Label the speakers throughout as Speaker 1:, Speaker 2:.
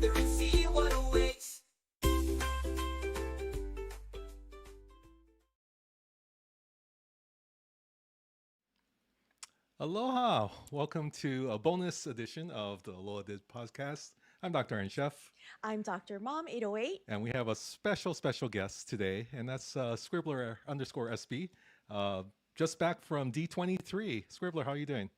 Speaker 1: together and see what awaits.
Speaker 2: Aloha! Welcome to a bonus edition of the Aloha DIS podcast. I'm Dr. Aaron Chef,
Speaker 3: I'm Dr. Mom 808.
Speaker 2: and we have a special guest today, and that's Scribbler underscore SB. Uh, just back from D23. Scribbler, how are you doing?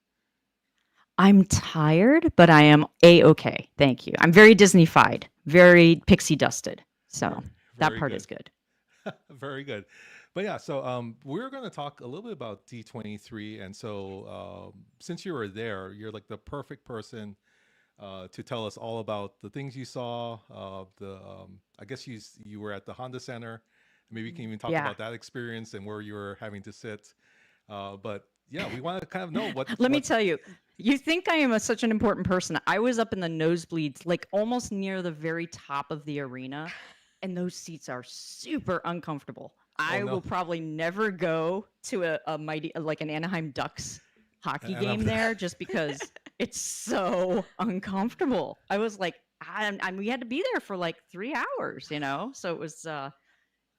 Speaker 4: I'm tired, but I am a-okay. Thank you. I'm very Disney-fied, very pixie dusted. So that
Speaker 2: Very
Speaker 4: part
Speaker 2: good.
Speaker 4: is good.
Speaker 2: Very good. But yeah, so we're going to talk a little bit about D23. And so since you were there, you're like the perfect person to tell us all about the things you saw. I guess you were at the Honda Center. Maybe you can even talk
Speaker 4: Yeah.
Speaker 2: about that experience and where you were having to sit. But yeah, we want to kind of know
Speaker 4: Let me
Speaker 2: what.
Speaker 4: tell you, you think I am such an important person. I was up in the nosebleeds, like almost near the very top of the arena, and those seats are super uncomfortable.
Speaker 2: Oh
Speaker 4: I
Speaker 2: no.
Speaker 4: will probably never go to a mighty, like an Anaheim Ducks hockey
Speaker 2: And
Speaker 4: game there just because it's so uncomfortable. I was like, we had to be there for like 3 hours, So it was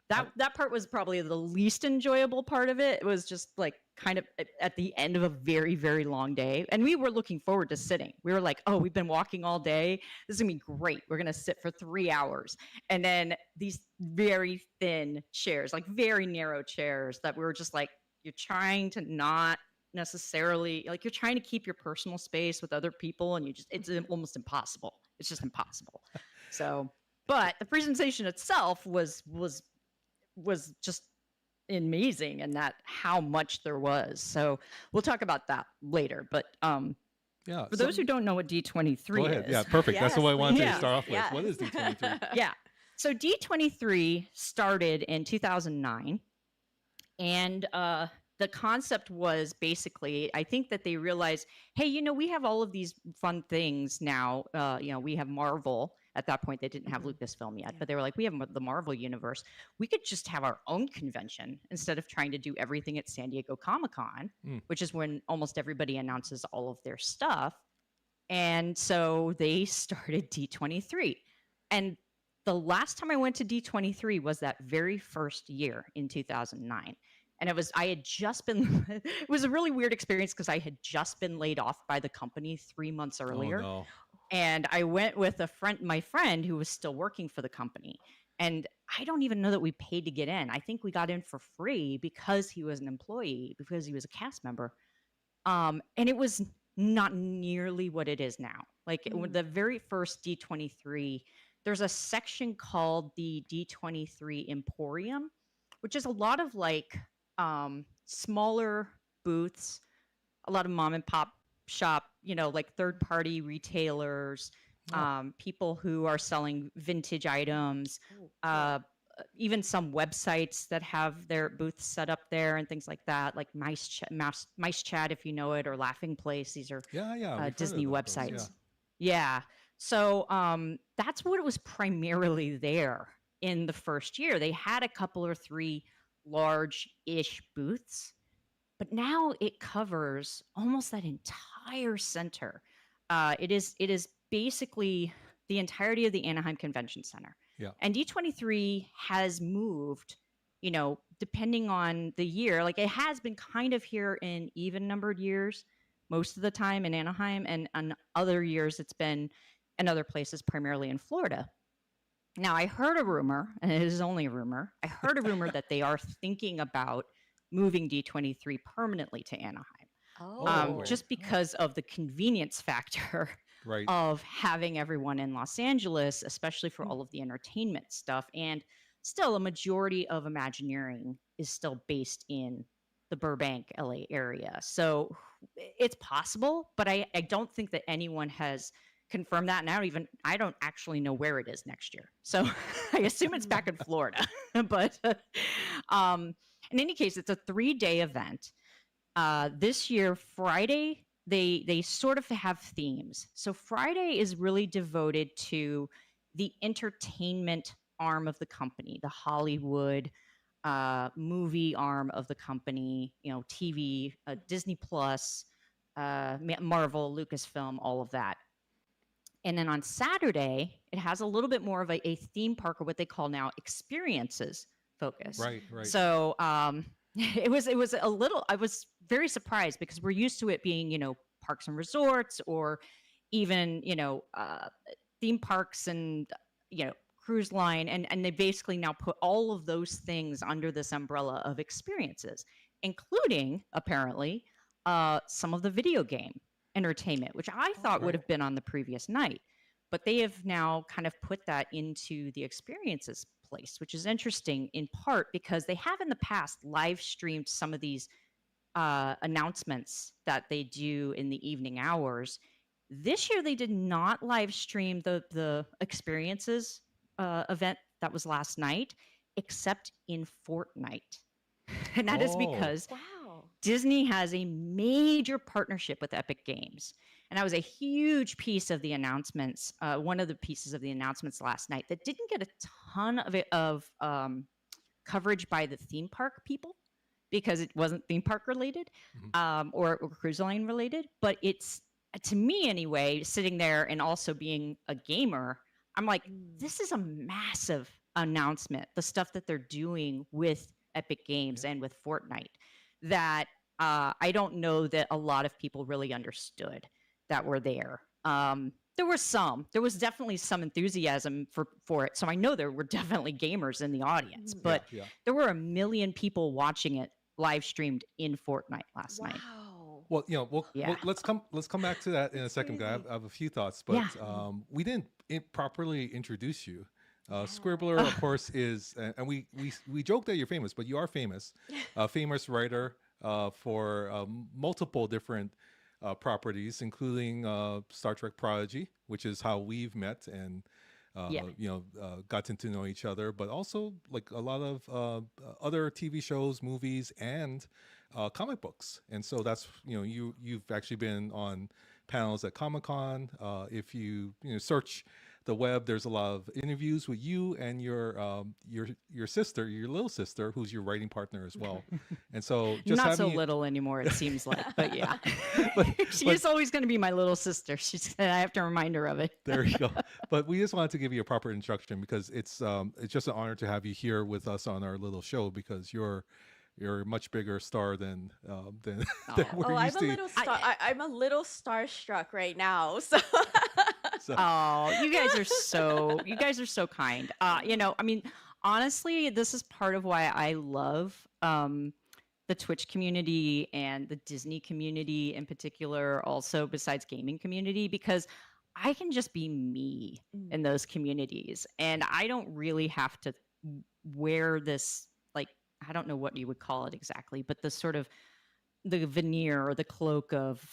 Speaker 4: that part was probably the least enjoyable part of it. It was just like kind of at the end of a very, very long day. And we were looking forward to sitting. We were like, oh, we've been walking all day. This is gonna be great. We're gonna sit for 3 hours. And then these very thin chairs, like very narrow chairs that we were just like, you're trying to not necessarily like you're trying to keep your personal space with other people and it's almost impossible. It's just impossible. So, but the presentation itself was just amazing and that how much there was. So we'll talk about that later. But
Speaker 2: Yeah.
Speaker 4: for those who don't know what D23
Speaker 2: go ahead.
Speaker 4: is.
Speaker 2: Yeah, perfect. That's
Speaker 3: Yes,
Speaker 2: what I wanted to
Speaker 4: please.
Speaker 2: start off with.
Speaker 3: Yes.
Speaker 2: What is D23?
Speaker 4: Yeah. So D23 started in 2009 and the concept was basically, I think that they realized, hey, we have all of these fun things now. We have Marvel. At that point, they didn't have Lucasfilm yet,
Speaker 3: Yeah.
Speaker 4: but they were like, we have the Marvel universe. We could just have our own convention instead of trying to do everything at San Diego Comic-Con,
Speaker 2: Mm.
Speaker 4: which is when almost everybody announces all of their stuff. And so they started D23. And the last time I went to D23 was that very first year in 2009. And I had just been, it was a really weird experience because I had just been laid off by the company 3 months
Speaker 2: Oh
Speaker 4: earlier.
Speaker 2: no.
Speaker 4: And I went with my friend who was still working for the company. And I don't even know that we paid to get in. I think we got in for free because he was an employee, because he was a cast member. And it was not nearly what it is now. Like the very first D23, there's a section called the D23 Emporium, which is a lot of like smaller booths, a lot of mom and pop shop, like third party retailers,
Speaker 2: Oh.
Speaker 4: people who are selling vintage items, even some websites that have their booths set up there and things like that, like Mice Chat, if you know it, or Laughing Place. These are
Speaker 2: Yeah, we've heard
Speaker 4: Disney
Speaker 2: of those,
Speaker 4: websites. Yeah. So that's what it was primarily there in the first year. They had a couple or three large-ish booths, but now it covers almost that entire center. It is basically the entirety of the Anaheim Convention Center.
Speaker 2: Yeah.
Speaker 4: And D23 has moved, depending on the year. Like it has been kind of here in even numbered years most of the time in Anaheim, and on other years it's been in other places, primarily in Florida. Now, I heard a rumor, and it is only a rumor. I heard a rumor that they are thinking about moving D23 permanently to Anaheim,
Speaker 2: Oh.
Speaker 4: just because of the convenience factor
Speaker 2: Right.
Speaker 4: of having everyone in Los Angeles, especially for all of the entertainment stuff. And still, a majority of Imagineering is still based in the Burbank, LA area. So it's possible, but I don't think that anyone has confirmed that. And I don't actually know where it is next year. So I assume it's back in Florida. But in any case, it's a 3-day event. This year, Friday, they sort of have themes. So Friday is really devoted to the entertainment arm of the company, the Hollywood movie arm of the company, TV, Disney Plus, Marvel, Lucasfilm, all of that. And then on Saturday, it has a little bit more of a theme park, or what they call now experiences focus.
Speaker 2: Right, right.
Speaker 4: So it was a little, I was very surprised because we're used to it being, parks and resorts, or even, theme parks and, cruise line. And they basically now put all of those things under this umbrella of experiences, including apparently some of the video game entertainment, which I thought would have been on the previous night. But they have now kind of put that into the experiences place, which is interesting in part because they have in the past live streamed some of these announcements that they do in the evening hours. This year, they did not live stream the experiences event that was last night, except in Fortnite. And that is because
Speaker 3: Wow.
Speaker 4: Disney has a major partnership with Epic Games. And that was a huge piece of the announcements, one of the pieces of the announcements last night that didn't get a ton of coverage by the theme park people because it wasn't theme park related or cruise line related. But it's, to me anyway, sitting there and also being a gamer, I'm like, this is a massive announcement, the stuff that they're doing with Epic Games and with Fortnite, that I don't know that a lot of people really understood that were there. There was definitely some enthusiasm for it. So I know there were definitely gamers in the audience, but there were 1 million people watching it live streamed in Fortnite last night.
Speaker 2: Well, let's come back to that in a second. I have a few thoughts, but we didn't properly introduce you. Scribbler, of course, is, and we joke that you're famous, but you are famous. A famous writer for multiple different properties, including Star Trek Prodigy, which is how we've met and gotten to know each other. But also like a lot of other TV shows, movies, and comic books. And so that's you've actually been on panels at Comic-Con. If you search the web, there's a lot of interviews with you and your sister, your little sister, who's your writing partner as well. And so just
Speaker 4: not so little anymore, it seems like, but yeah, she's always going to be my little sister. I have to remind her of it.
Speaker 2: There you go. But we just wanted to give you a proper introduction because it's just an honor to have you here with us on our little show, because you're a much bigger star than we're used to.
Speaker 3: I'm a little starstruck right now. So.
Speaker 4: Oh, you guys are so kind. I mean, honestly, this is part of why I love the Twitch community and the Disney community in particular, also besides gaming community, because I can just be me in those communities, and I don't really have to wear this, like, I don't know what you would call it exactly, but the sort of the veneer or the cloak of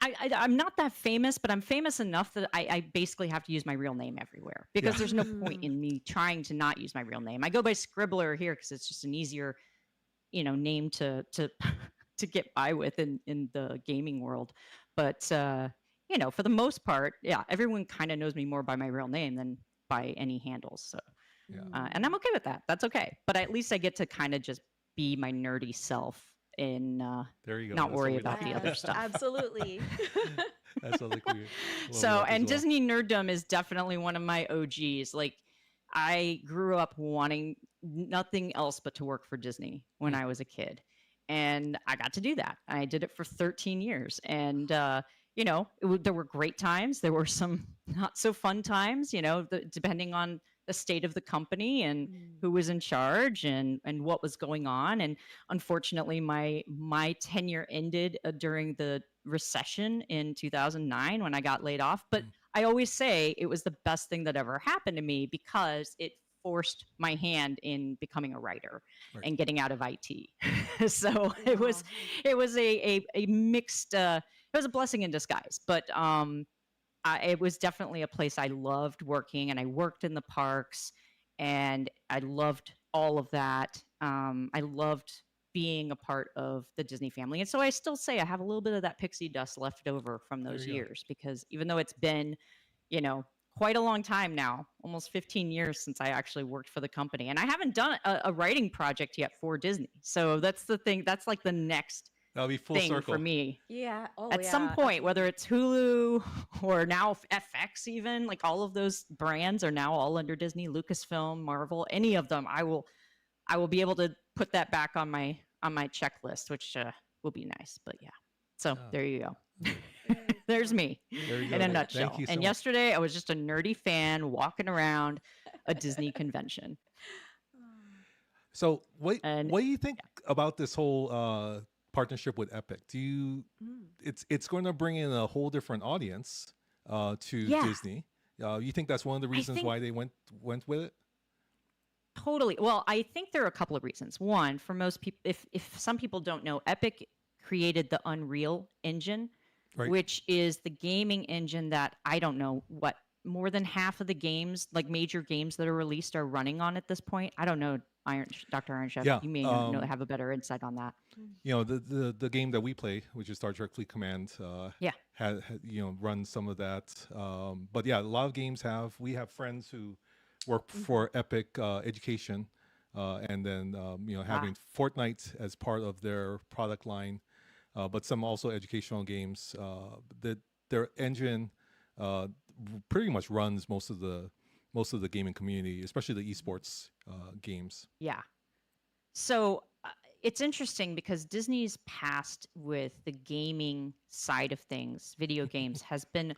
Speaker 4: I'm not that famous, but I'm famous enough that I basically have to use my real name everywhere, because there's no point in me trying to not use my real name. I go by Scribbler here because it's just an easier, name to get by with in the gaming world. But for the most part, everyone kind of knows me more by my real name than by any handles. So, and I'm okay with that. That's okay. But at least I get to kind of just be my nerdy self and
Speaker 2: there you go.
Speaker 4: Not worry about the other stuff.
Speaker 3: Absolutely.
Speaker 2: That's what
Speaker 4: so, and Disney nerddom is definitely one of my OGs. Like, I grew up wanting nothing else but to work for Disney when I was a kid. And I got to do that. I did it for 13 years. And, there were great times. There were some not so fun times, depending on the state of the company and who was in charge and what was going on. And unfortunately, my tenure ended during the recession in 2009 when I got laid off. But I always say it was the best thing that ever happened to me, because it forced my hand in becoming a writer and getting out of IT. So it was a mixed, it was a blessing in disguise, but it was definitely a place I loved working, and I worked in the parks, and I loved all of that. I loved being a part of the Disney family. And so I still say I have a little bit of that pixie dust left over from those years, because even though it's been, quite a long time now, almost 15 years since I actually worked for the company, and I haven't done a writing project yet for Disney. So that's the thing. That's like the next
Speaker 2: That'll be full
Speaker 4: thing
Speaker 2: circle.
Speaker 4: for me.
Speaker 3: Yeah. Oh,
Speaker 4: At
Speaker 3: yeah.
Speaker 4: some point, whether it's Hulu or now FX, even like all of those brands are now all under Disney, Lucasfilm, Marvel, any of them, I will be able to put that back on my checklist, which will be nice. But yeah, so
Speaker 2: Yeah.
Speaker 4: there you go.
Speaker 3: Very
Speaker 4: There's
Speaker 3: cool.
Speaker 4: me
Speaker 2: There you
Speaker 4: in
Speaker 2: go.
Speaker 4: a nutshell.
Speaker 2: Thank you so
Speaker 4: And
Speaker 2: much.
Speaker 4: yesterday, I was just a nerdy fan walking around a Disney convention.
Speaker 2: So what
Speaker 4: And
Speaker 2: do you think about this whole partnership with Epic? Do you it's going to bring in a whole different audience to
Speaker 4: Yeah.
Speaker 2: Disney? You think that's one of the reasons
Speaker 4: think-
Speaker 2: why they went with it?
Speaker 4: Totally. Well, I think there are a couple of reasons. One, for most people, if some people don't know, Epic created the Unreal Engine,
Speaker 2: Right.
Speaker 4: which is the gaming engine that I don't know what more than half of the games, like major games that are released, are running on at this point. I don't know, Dr. Iron Chef.
Speaker 2: Yeah,
Speaker 4: You may have a better insight on that.
Speaker 2: You know, the game that we play, which is Star Trek Fleet Command,
Speaker 4: Yeah.
Speaker 2: had runs some of that. But yeah, a lot of games we have friends who work for Epic Education, and then having Fortnite as part of their product line, but some also educational games. That their engine pretty much runs most of the gaming community, especially the esports games.
Speaker 4: Yeah. So it's interesting because Disney's past with the gaming side of things, video games, has been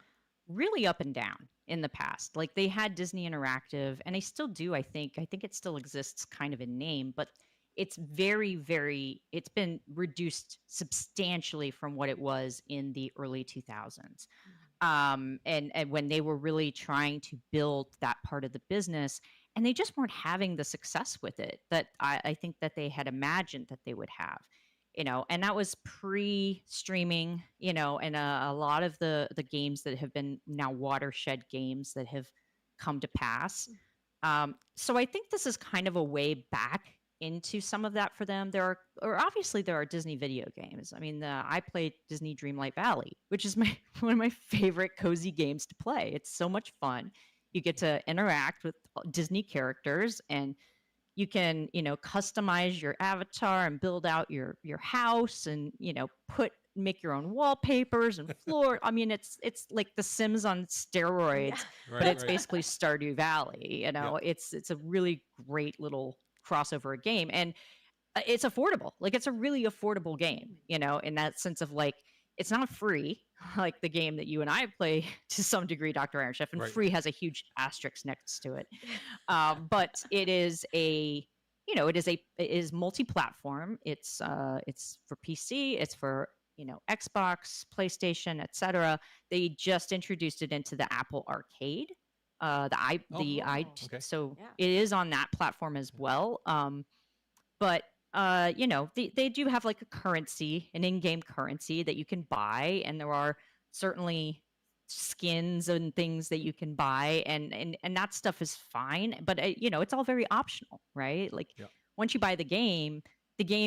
Speaker 4: really up and down in the past. Like they had Disney Interactive, and they still do, I think. I think it still exists kind of in name, but it's it's been reduced substantially from what it was in the early 2000s. And when they were really trying to build that part of the business, and they just weren't having the success with it that I think that they had imagined that they would have, and that was pre-streaming, and a lot of the games that have been now watershed games that have come to pass. So I think this is kind of a way back into some of that for them. Obviously there are Disney video games. I mean, I played Disney Dreamlight Valley, which is one of my favorite cozy games to play. It's so much fun. You get to interact with Disney characters, and you can, customize your avatar and build out your house, and make your own wallpapers and floor. I mean, it's like The Sims on steroids, but it's basically Stardew Valley. It's a really great little crossover game, and it's affordable. Like it's a really affordable game, in that sense of like it's not free like the game that you and I play to some degree, Dr. Iron Chef, and
Speaker 2: Right.
Speaker 4: free has a huge asterisk next to it. But it is it is multi-platform. It's for PC, it's for Xbox, PlayStation, etc. They just introduced it into the Apple Arcade.
Speaker 2: Okay.
Speaker 4: So
Speaker 3: Yeah.
Speaker 4: it is on that platform as well. But they do have like a currency, an in-game currency that you can buy, and there are certainly skins and things that you can buy, and that stuff is fine. But it's all very optional, right? Like
Speaker 2: Yeah.
Speaker 4: once you buy the game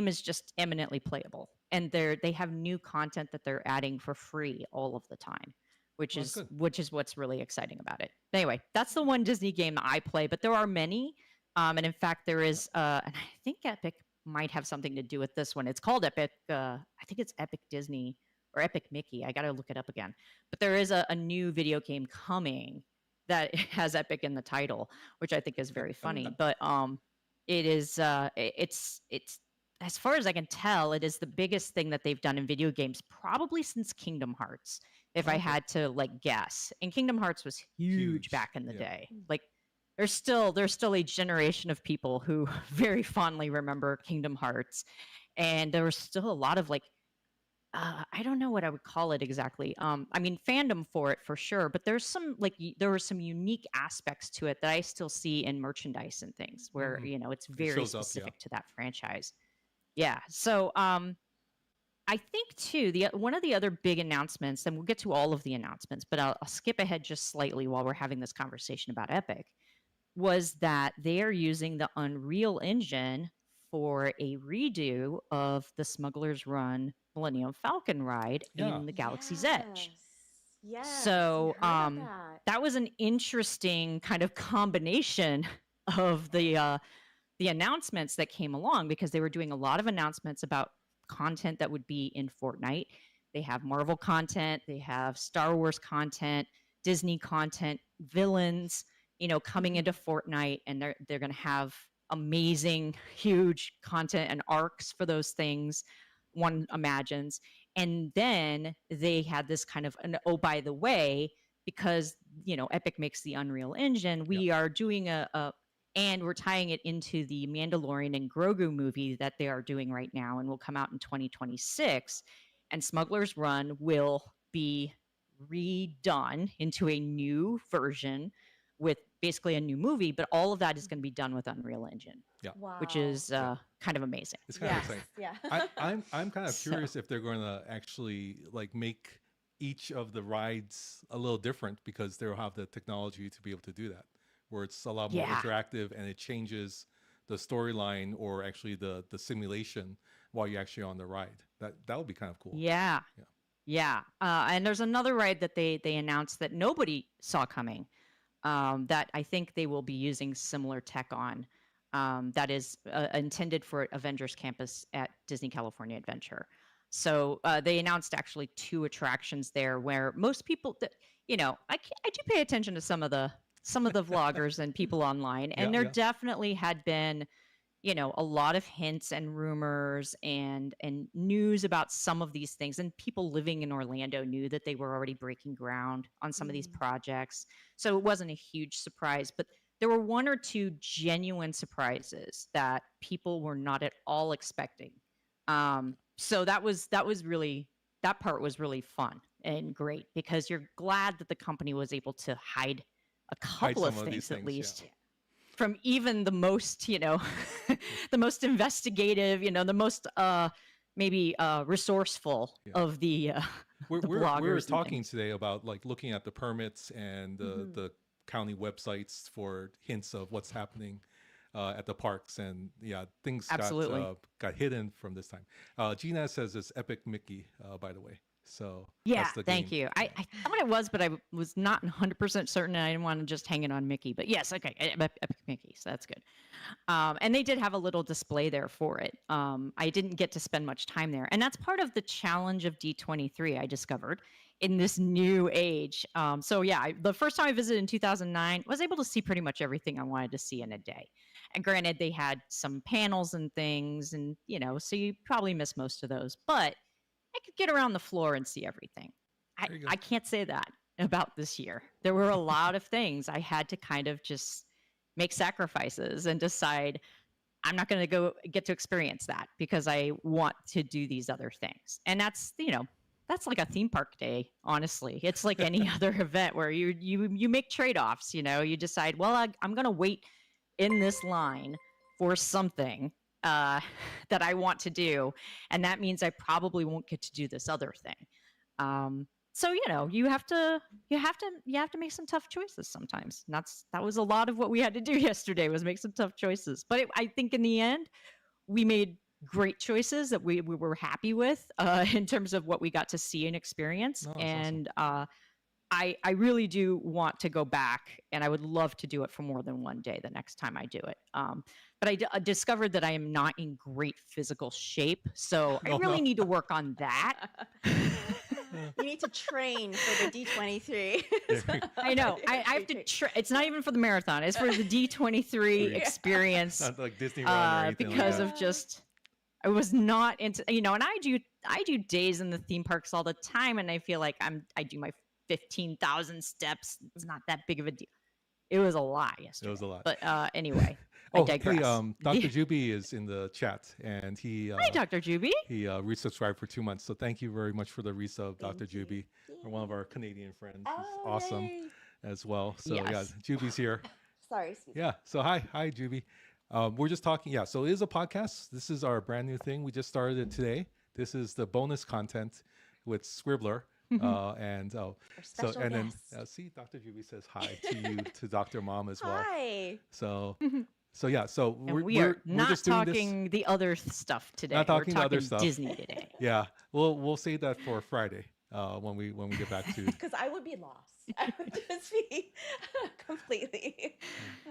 Speaker 4: is just eminently playable, and they have new content that they're adding for free all of the time, which
Speaker 2: Well,
Speaker 4: is
Speaker 2: that's good.
Speaker 4: which is what's really exciting about it. But anyway, that's the one Disney game that I play, but there are many. And in fact, there is, and I think Epic might have something to do with this one. It's called Epic. I think it's Epic Disney or Epic Mickey. I got to look it up again. But there is a new video game coming that has Epic in the title, which I think is very funny. But it is, it's as far as I can tell, it is the biggest thing that they've done in video games probably since Kingdom Hearts, if I
Speaker 2: Okay.
Speaker 4: had to like guess. And Kingdom Hearts was huge
Speaker 2: Huge,
Speaker 4: back in the
Speaker 2: yeah.
Speaker 4: day. Like there's still a generation of people who very fondly remember Kingdom Hearts, and there was still a lot of like I don't know what I would call it exactly. I mean fandom for it for sure, but there's some there were some unique aspects to it that I still see in merchandise and things where it's very
Speaker 2: shows up, yeah.
Speaker 4: specific to that franchise. Yeah. So I think too one of the other big announcements, and we'll get to all of the announcements, but I'll skip ahead just slightly while we're having this conversation about Epic, was that they are using the Unreal Engine for a redo of the Smuggler's Run Millennium Falcon ride
Speaker 2: Yeah.
Speaker 4: in the Galaxy's Edge.
Speaker 3: Yes.
Speaker 4: So,
Speaker 3: I heard of that.
Speaker 4: That was an interesting kind of combination of the announcements that came along, because they were doing a lot of announcements about content that would be in Fortnite. They have Marvel content, they have Star Wars content, Disney content, villains, coming into Fortnite, and they're going to have amazing, huge content and arcs for those things, one imagines. And then they had this kind of oh, by the way, because Epic makes the Unreal Engine, we are doing and we're tying it into the Mandalorian and Grogu movie that they are doing right now and will come out in 2026. And Smuggler's Run will be redone into a new version with basically a new movie, but all of that is going to be done with Unreal Engine,
Speaker 3: Wow.
Speaker 4: which is kind of amazing.
Speaker 2: It's kind of exciting.
Speaker 3: Yeah.
Speaker 2: I'm kind of
Speaker 4: So-
Speaker 2: curious if they're going to actually like make each of the rides a little different because they'll have the technology to be able to do that, where it's a lot more interactive and it changes the storyline or actually the simulation while you're actually on the ride. That would be kind of cool.
Speaker 4: Yeah. And there's another ride that they announced that nobody saw coming, that I think they will be using similar tech on, that is intended for Avengers Campus at Disney California Adventure. So they announced actually 2 attractions there where most people, I do pay attention to some of the vloggers and people online, and there definitely had been, a lot of hints and rumors and news about some of these things, and people living in Orlando knew that they were already breaking ground on some of these projects. So it wasn't a huge surprise, but there were 1 or 2 genuine surprises that people were not at all expecting. So that part was really fun and great because you're glad that the company was able to hide a couple of
Speaker 2: some of
Speaker 4: things
Speaker 2: these
Speaker 4: at
Speaker 2: things,
Speaker 4: least from even the most, the most investigative, the most maybe resourceful of the
Speaker 2: We're
Speaker 4: bloggers and
Speaker 2: talking
Speaker 4: things.
Speaker 2: today about like looking at the permits and the county websites for hints of what's happening at the parks, and things
Speaker 4: Absolutely.
Speaker 2: got hidden from this time. Gina says it's Epic Mickey, by the way. So
Speaker 4: Yeah,
Speaker 2: that's the
Speaker 4: thank
Speaker 2: game.
Speaker 4: you. I thought it was, but I was not 100% certain. And I didn't want to just hang it on Mickey. But yes, okay, Epic Mickey, so that's good. And they did have a little display there for it. I didn't get to spend much time there. And that's part of the challenge of D23, I discovered, in this new age. The first time I visited in 2009, was able to see pretty much everything I wanted to see in a day. And granted, they had some panels and things, and, so you probably missed most of those. But I could get around the floor and see everything.
Speaker 2: There you go.
Speaker 4: I can't say that about this year. There were a lot of things I had to kind of just make sacrifices and decide I'm not going to go get to experience that because I want to do these other things. And that's, that's like a theme park day, honestly. It's like any other event where you make trade-offs, you decide, well, I'm going to wait in this line for something that I want to do, and that means I probably won't get to do this other thing. So you have to make some tough choices sometimes. And that was a lot of what we had to do yesterday, was make some tough choices. But I think in the end, we made great choices that we were happy with in terms of what we got to see and experience.
Speaker 2: Oh, that's
Speaker 4: And I really do want to go back, and I would love to do it for more than one day the next time I do it. But I discovered that I am not in great physical shape, so I really need to work on that.
Speaker 3: You need to train for the D23.
Speaker 4: I know. I have to. It's not even for the marathon. It's for the D23 experience.
Speaker 2: Not like Disney Run or anything
Speaker 4: Because
Speaker 2: like that.
Speaker 4: of just, I was not into. And I do days in the theme parks all the time, and I feel like I do my 15,000 steps. It's not that big of a deal. It was a lot yesterday.
Speaker 2: It was a lot.
Speaker 4: But anyway, I digress.
Speaker 2: Hey, Dr. Juby is in the chat, and he
Speaker 4: Hi, Dr. Juby.
Speaker 2: he resubscribed for 2 months. So thank you very much for the resub, Dr.
Speaker 3: Thank you.
Speaker 2: Juby, or one of our Canadian friends. He's
Speaker 3: Oh,
Speaker 2: awesome
Speaker 3: yay.
Speaker 2: as well. So
Speaker 4: Yes.
Speaker 2: Juby's here.
Speaker 3: Sorry, excuse me.
Speaker 2: Yeah. So hi, Juby. We're just talking. Yeah. So it is a podcast. This is our brand new thing. We just started it today. This is the bonus content with Scribbler. And
Speaker 3: Our
Speaker 2: so
Speaker 3: special
Speaker 2: and then
Speaker 3: guest.
Speaker 2: see, Dr. Juby says hi to you, to Dr. Mom as well.
Speaker 3: Hi.
Speaker 2: So so
Speaker 4: And
Speaker 2: we're
Speaker 4: are not
Speaker 2: just doing this.
Speaker 4: talking the other stuff today.
Speaker 2: Not talking the
Speaker 4: We're
Speaker 2: other
Speaker 4: talking
Speaker 2: stuff.
Speaker 4: Disney today.
Speaker 2: Yeah, we'll save that for Friday. when we get back to.
Speaker 3: Because I would be lost. I would just be completely.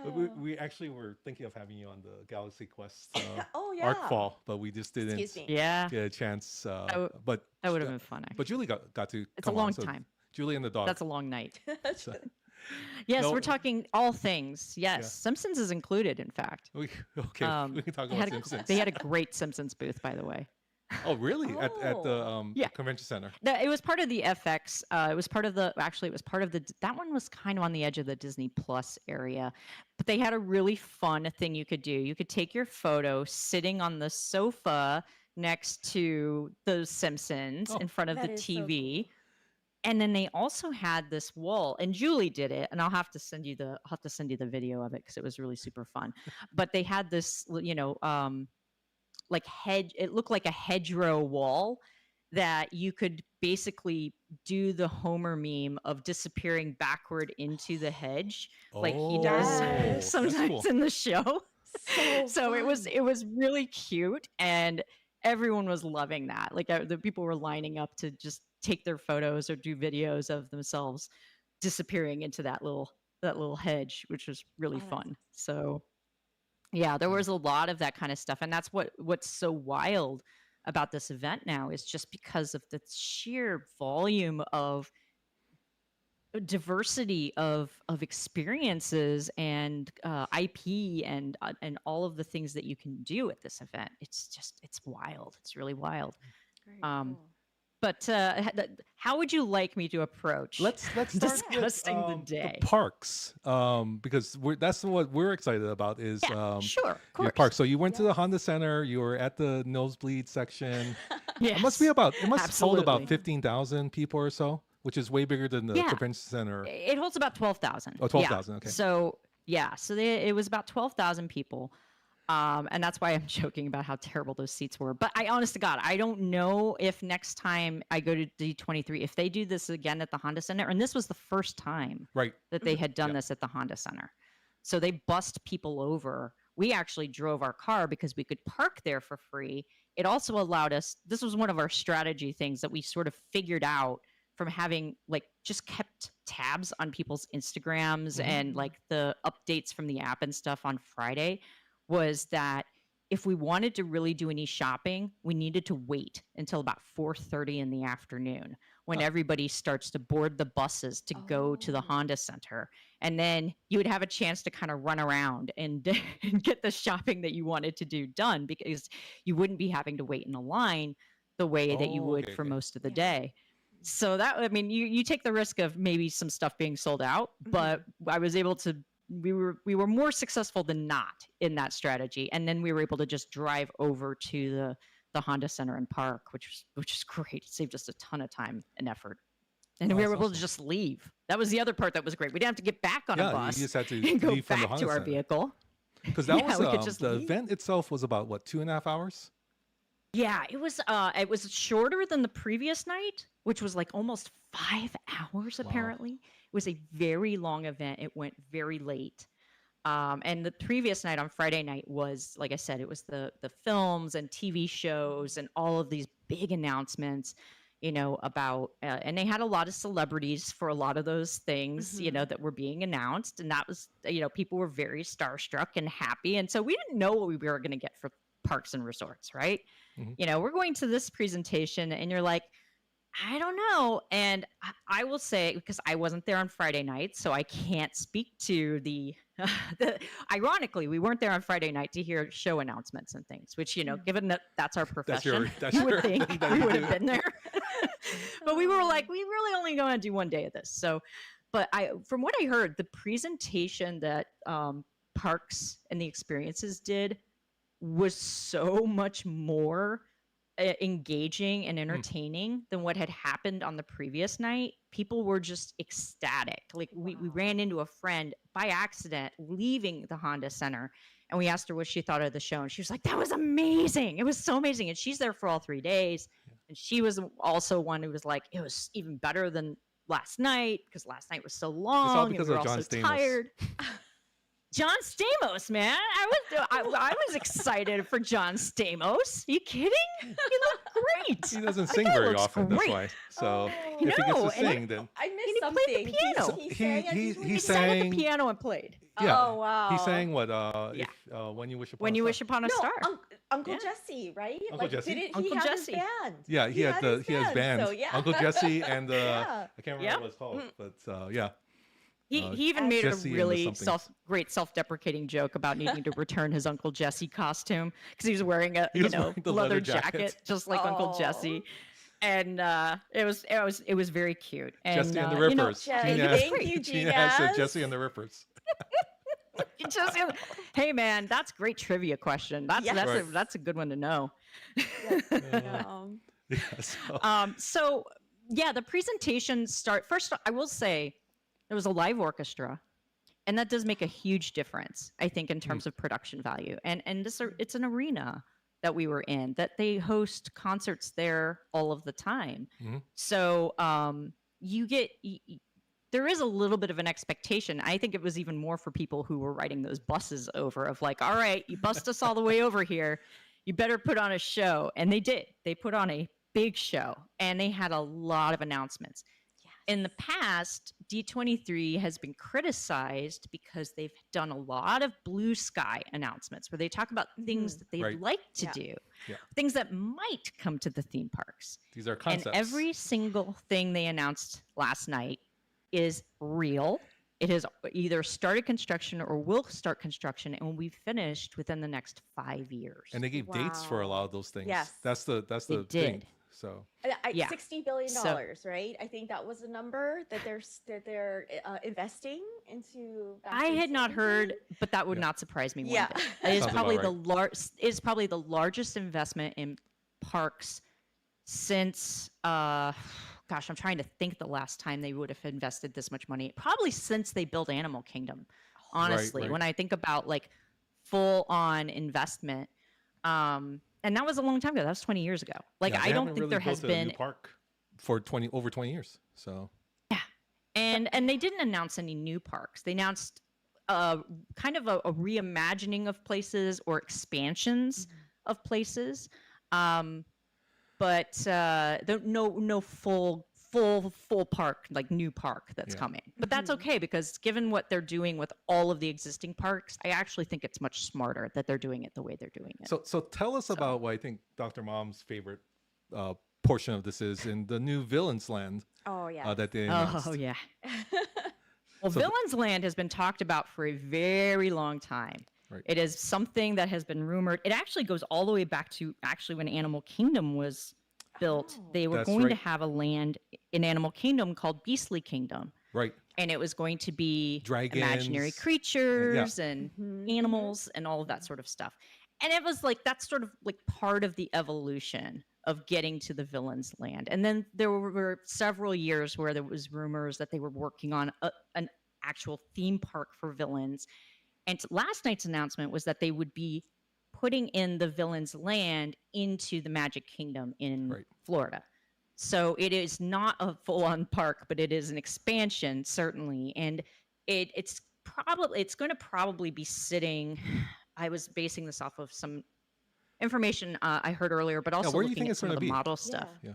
Speaker 2: But we actually were thinking of having you on the Galaxy Quest
Speaker 3: Oh yeah.
Speaker 2: Arc Fall, but we just didn't
Speaker 3: Excuse me.
Speaker 4: Yeah,
Speaker 2: get a chance. But
Speaker 4: that would have been fun.
Speaker 2: but Julie got to.
Speaker 4: It's a
Speaker 2: come
Speaker 4: long
Speaker 2: on, so
Speaker 4: time.
Speaker 2: Julie and the dog.
Speaker 4: That's a long night.
Speaker 2: So-
Speaker 4: Yes,
Speaker 2: No-
Speaker 4: we're talking all things. Yes,
Speaker 2: Yeah.
Speaker 4: Simpsons is included, in fact.
Speaker 2: okay, we can talk
Speaker 4: They
Speaker 2: about
Speaker 4: had,
Speaker 2: Simpsons.
Speaker 4: they had a great Simpsons booth, by the way.
Speaker 2: Oh, really? At the
Speaker 3: Oh.
Speaker 4: Yeah.
Speaker 2: convention center.
Speaker 4: It was part of the FX. It was part of the. Actually, it was part of the. That one was kind of on the edge of the Disney Plus area, but they had a really fun thing you could do. You could take your photo sitting on the sofa next to the Simpsons
Speaker 2: Oh.
Speaker 4: in front of
Speaker 3: That
Speaker 4: the
Speaker 3: is so
Speaker 4: TV.
Speaker 3: cool.
Speaker 4: And then they also had this wall, and Julie did it, and I'll have to send you the video of it because it was really super fun. But they had this, like it looked like a hedgerow wall that you could basically do the Homer meme of disappearing backward into the hedge, like he does
Speaker 2: Oh, that's
Speaker 4: sometimes
Speaker 2: cool.
Speaker 4: in the show. So it was
Speaker 3: fun.
Speaker 4: really cute, and everyone was loving that. Like the people were lining up to just take their photos or do videos of themselves disappearing into that little hedge, which was really
Speaker 3: Oh, that's
Speaker 4: fun.
Speaker 3: awesome.
Speaker 4: So yeah, there was a lot of that kind of stuff, and that's what's so wild about this event now is just because of the sheer volume of diversity of experiences and IP and all of the things that you can do at this event. It's wild. It's really wild.
Speaker 3: Very
Speaker 4: Um,
Speaker 3: cool.
Speaker 4: But how would you like me to approach?
Speaker 2: Let's start
Speaker 4: discussing the
Speaker 2: with,
Speaker 4: day.
Speaker 2: the parks because that's what we're excited about is
Speaker 4: Yeah, sure, of
Speaker 2: your
Speaker 4: course.
Speaker 2: park. So you went to the
Speaker 3: Yes.
Speaker 2: Honda Center. You were at the nosebleed section.
Speaker 4: Yes.
Speaker 2: It must hold about
Speaker 4: Absolutely.
Speaker 2: 15,000 people or so, which is way bigger than the
Speaker 4: Yeah.
Speaker 2: convention center.
Speaker 4: It holds about 12,000.
Speaker 2: Oh, 12,000, okay.
Speaker 4: So yeah, so it was about 12,000 people. And that's why I'm joking about how terrible those seats were. But I, honest to God, I don't know if next time I go to D23, if they do this again at the Honda Center, and this was the first time
Speaker 2: Right.
Speaker 4: that they had done
Speaker 2: Yeah.
Speaker 4: this at the Honda Center. So they bussed people over. We actually drove our car because we could park there for free. It also allowed us, this was one of our strategy things that we sort of figured out from having like just kept tabs on people's Instagrams
Speaker 2: Mhm.
Speaker 4: and like the updates from the app and stuff on Friday, was that if we wanted to really do any shopping, we needed to wait until about 4:30 in the afternoon when
Speaker 2: Huh.
Speaker 4: everybody starts to board the buses to go to the
Speaker 3: Oh.
Speaker 4: Honda Center. And then you would have a chance to kind of run around and, and get the shopping that you wanted to do done because you wouldn't be having to wait in a line the way that you
Speaker 2: Oh,
Speaker 4: would
Speaker 2: okay,
Speaker 4: for
Speaker 2: okay.
Speaker 4: most of the
Speaker 3: Yeah.
Speaker 4: day. So that, I mean, you take the risk of maybe some stuff being sold out, but I was able to, we were more successful than not in that strategy. And then we were able to just drive over to the Honda Center and Park, which is great. It saved us a ton of time and effort. And
Speaker 2: Oh,
Speaker 4: we were
Speaker 2: that's
Speaker 4: able
Speaker 2: awesome.
Speaker 4: to just leave. That was the other part that was great. We didn't have to get back on a
Speaker 2: Yeah,
Speaker 4: bus
Speaker 2: you just had to
Speaker 4: and go
Speaker 2: leave from the
Speaker 4: back
Speaker 2: Honda
Speaker 4: to our
Speaker 2: Center.
Speaker 4: vehicle.
Speaker 2: Because that
Speaker 4: Yeah, we could
Speaker 2: was
Speaker 4: just
Speaker 2: the
Speaker 4: leave.
Speaker 2: event itself was about what 2.5 hours.
Speaker 4: Yeah, it was shorter than the previous night, which was like almost 5 hours
Speaker 2: Wow.
Speaker 4: apparently. It was a very long event. It went very late. And the previous night on Friday night was, like I said, it was the films and TV shows and all of these big announcements, about, and they had a lot of celebrities for a lot of those things, that were being announced. And that was, people were very starstruck and happy. And so we didn't know what we were going to get for parks and resorts, right?
Speaker 2: Mhm.
Speaker 4: We're going to this presentation and you're like, I don't know. And I will say, because I wasn't there on Friday night, so I can't speak to the ironically, we weren't there on Friday night to hear show announcements and things, which, given that that's our profession,
Speaker 2: that's
Speaker 4: you would
Speaker 2: your
Speaker 4: think
Speaker 2: that
Speaker 4: we
Speaker 2: you
Speaker 4: would
Speaker 2: do.
Speaker 4: have been there. But we were like, we really only going to do one day of this. So, but from what I heard, the presentation that Parks and the Experiences did was so much more engaging and entertaining than what had happened on the previous night. People were just ecstatic. Like we
Speaker 3: Wow.
Speaker 4: ran into a friend by accident leaving the Honda Center and we asked her what she thought of the show. And she was like, that was amazing. It was so amazing. And she's there for all 3 days. And she was also one who was like, it was even better than last night because last night was so long
Speaker 2: because
Speaker 4: and we were
Speaker 2: of
Speaker 4: all
Speaker 2: John
Speaker 4: so
Speaker 2: Stamos.
Speaker 4: tired. John Stamos, man. I was excited for John Stamos. You kidding? He looked great.
Speaker 2: He doesn't
Speaker 4: The
Speaker 2: sing
Speaker 4: guy
Speaker 2: very
Speaker 4: looks
Speaker 2: often. That's
Speaker 4: great.
Speaker 2: why. So
Speaker 3: Oh.
Speaker 2: if he gets
Speaker 4: No,
Speaker 2: to
Speaker 4: and
Speaker 2: sing, then
Speaker 3: I
Speaker 4: And
Speaker 3: missed
Speaker 4: he played
Speaker 3: something.
Speaker 4: the piano.
Speaker 3: He
Speaker 2: He-
Speaker 3: sang at
Speaker 2: he-
Speaker 3: D23?
Speaker 2: he
Speaker 4: He sang at
Speaker 2: sang-
Speaker 4: the piano and played.
Speaker 2: yeah,
Speaker 3: Oh, wow.
Speaker 2: he sang what?
Speaker 4: Yeah.
Speaker 2: When you wish upon
Speaker 4: When
Speaker 2: a
Speaker 4: you
Speaker 2: Star.
Speaker 4: wish upon a
Speaker 3: No,
Speaker 4: star.
Speaker 3: Uncle
Speaker 4: Yeah.
Speaker 3: Jesse, right?
Speaker 2: Uncle Jesse?
Speaker 3: Didn't he
Speaker 4: Uncle
Speaker 3: have
Speaker 4: Jesse.
Speaker 3: his band?
Speaker 2: Yeah, he has
Speaker 3: his
Speaker 2: band.
Speaker 3: So, yeah.
Speaker 2: Uncle Jesse and
Speaker 3: Yeah.
Speaker 2: I can't remember
Speaker 4: Yeah.
Speaker 2: what it's called, but yeah.
Speaker 4: He
Speaker 2: Uh,
Speaker 4: even made
Speaker 2: Jesse
Speaker 4: a
Speaker 2: and the
Speaker 4: really
Speaker 2: something.
Speaker 4: great self-deprecating joke about needing to return his Uncle Jesse costume because he was wearing a
Speaker 2: He was wearing the
Speaker 4: leather
Speaker 2: leather
Speaker 4: jacket
Speaker 2: jacket.
Speaker 4: just like Uncle Jesse, and it was very cute. And
Speaker 2: Jesse and the
Speaker 4: you know,
Speaker 2: Rippers.
Speaker 3: Jesse,
Speaker 2: Gina
Speaker 3: thank
Speaker 2: has-
Speaker 3: you,
Speaker 2: Gina has said
Speaker 3: Gina.
Speaker 2: Jesse and the Rippers.
Speaker 4: hey man, that's a great trivia question. That's
Speaker 3: Yes.
Speaker 2: Right.
Speaker 4: that's a good one to know.
Speaker 3: Um,
Speaker 2: Yeah, so,
Speaker 4: So yeah, the presentations start first. I will say there was a live orchestra, and that does make a huge difference, I think, in terms of production value. And it's an arena that we were in that they host concerts there all of the time.
Speaker 2: Mhm.
Speaker 4: So you get. There is a little bit of an expectation. I think it was even more for people who were riding those buses over of like, all right, you bust us all the way over here. You better put on a show. And they did. They put on a big show and they had a lot of announcements. In the past, D23 has been criticized because they've done a lot of blue sky announcements where they talk about things that they'd
Speaker 2: Right.
Speaker 4: like to
Speaker 3: Yeah.
Speaker 4: do,
Speaker 2: Yeah.
Speaker 4: things that might come to the theme parks.
Speaker 2: these are concepts.
Speaker 4: And every single thing they announced last night is real. It has either started construction or will start construction and will be finished within the next 5 years.
Speaker 2: And they gave dates for a
Speaker 3: Wow.
Speaker 2: lot of those things.
Speaker 3: Yes.
Speaker 2: That's the
Speaker 4: They
Speaker 2: thing.
Speaker 4: did.
Speaker 2: So
Speaker 4: Yeah.
Speaker 3: $60 billion,
Speaker 4: So-
Speaker 3: right? I think that was the number that they're investing into.
Speaker 4: I had not heard, but that would
Speaker 2: Yeah.
Speaker 4: not surprise me one
Speaker 3: Yeah.
Speaker 4: bit. It is
Speaker 2: Sounds about
Speaker 4: probably
Speaker 2: right.
Speaker 4: is probably the largest investment in parks since gosh, I'm trying to think the last time they would have invested this much money. Probably since they built Animal Kingdom. Honestly,
Speaker 2: right.
Speaker 4: when I think about like full on investment, and that was a long time ago. That was 20 years ago. Like
Speaker 2: yeah, they
Speaker 4: I don't
Speaker 2: haven't
Speaker 4: think
Speaker 2: really
Speaker 4: there has
Speaker 2: built a new
Speaker 4: been
Speaker 2: park for over 20 years. So
Speaker 4: and they didn't announce any new parks. They announced kind of a reimagining of places or expansions of places, but no full park, like new park that's
Speaker 2: Yeah.
Speaker 4: coming. But that's
Speaker 3: Mhm.
Speaker 4: okay because given what they're doing with all of the existing parks, I actually think it's much smarter that they're doing it the way they're doing it.
Speaker 2: so tell us about what I think Dr. Mom's favorite portion of this is in the new Villains Land
Speaker 3: Oh yeah.
Speaker 2: that they announced.
Speaker 4: Oh yeah. Well,
Speaker 2: So the-
Speaker 4: Villains Land has been talked about for a very long time.
Speaker 2: Right.
Speaker 4: It is something that has been rumored. It actually goes all the way back to actually when Animal Kingdom was built.
Speaker 3: Oh.
Speaker 4: They were
Speaker 2: That's
Speaker 4: going to
Speaker 2: right.
Speaker 4: have a land in Animal Kingdom called Beastly Kingdom,
Speaker 2: Right.
Speaker 4: and it was going to be imaginary
Speaker 2: Dragons.
Speaker 4: creatures and
Speaker 3: Mhm.
Speaker 4: animals and all of that sort of stuff. And it was like that's sort of like part of the evolution of getting to the Villains Land. And then there were several years where there was rumors that they were working on an actual theme park for villains. And last night's announcement was that they would be putting in the Villains Land into the Magic Kingdom in
Speaker 2: Right.
Speaker 4: Florida. So it is not a full-on park, but it is an expansion certainly, and it's going to probably be sitting. I was basing this off of some information I heard earlier, but also
Speaker 2: where do you
Speaker 4: looking
Speaker 2: think
Speaker 4: at
Speaker 2: it's
Speaker 4: some of
Speaker 2: gonna
Speaker 4: the
Speaker 2: be?
Speaker 4: model stuff.
Speaker 2: Yeah.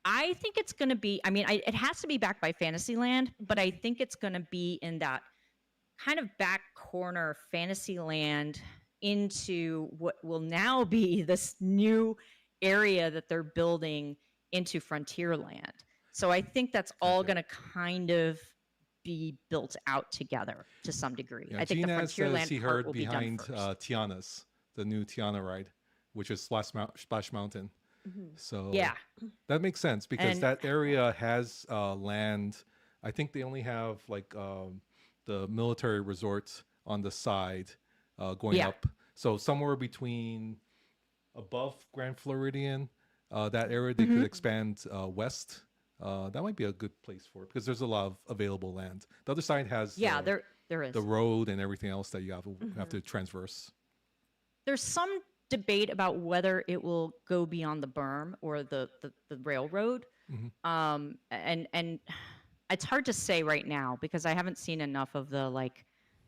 Speaker 4: I think it's going to be. I mean, it has to be backed by Fantasyland, but I think it's going to be in that kind of back corner Fantasyland into what will now be this new area that they're building into Frontierland. So I think that's all
Speaker 2: Okay.
Speaker 4: going to kind of be built out together to some degree.
Speaker 2: Yeah,
Speaker 4: I think
Speaker 2: Gina
Speaker 4: the Frontierland
Speaker 2: says he
Speaker 4: part
Speaker 2: heard
Speaker 4: will
Speaker 2: behind
Speaker 4: be done first.
Speaker 2: Tiana's, the new Tiana ride, which is Splash Mountain.
Speaker 3: Mhm.
Speaker 2: So
Speaker 4: Yeah.
Speaker 2: that makes sense because
Speaker 4: And-
Speaker 2: that area has land. I think they only have like the military resorts on the side going
Speaker 4: Yeah.
Speaker 2: up. So somewhere between above Grand Floridian, that area they
Speaker 4: Mm-hmm.
Speaker 2: could expand west. That might be a good place for it because there's a lot of available land. The other side has
Speaker 4: Yeah, there is.
Speaker 2: the road and everything else that you have
Speaker 4: Mm-hmm.
Speaker 2: to transverse.
Speaker 4: There's some debate about whether it will go beyond the berm or the railroad.
Speaker 2: Mhm.
Speaker 4: And it's hard to say right now because I haven't seen enough of the like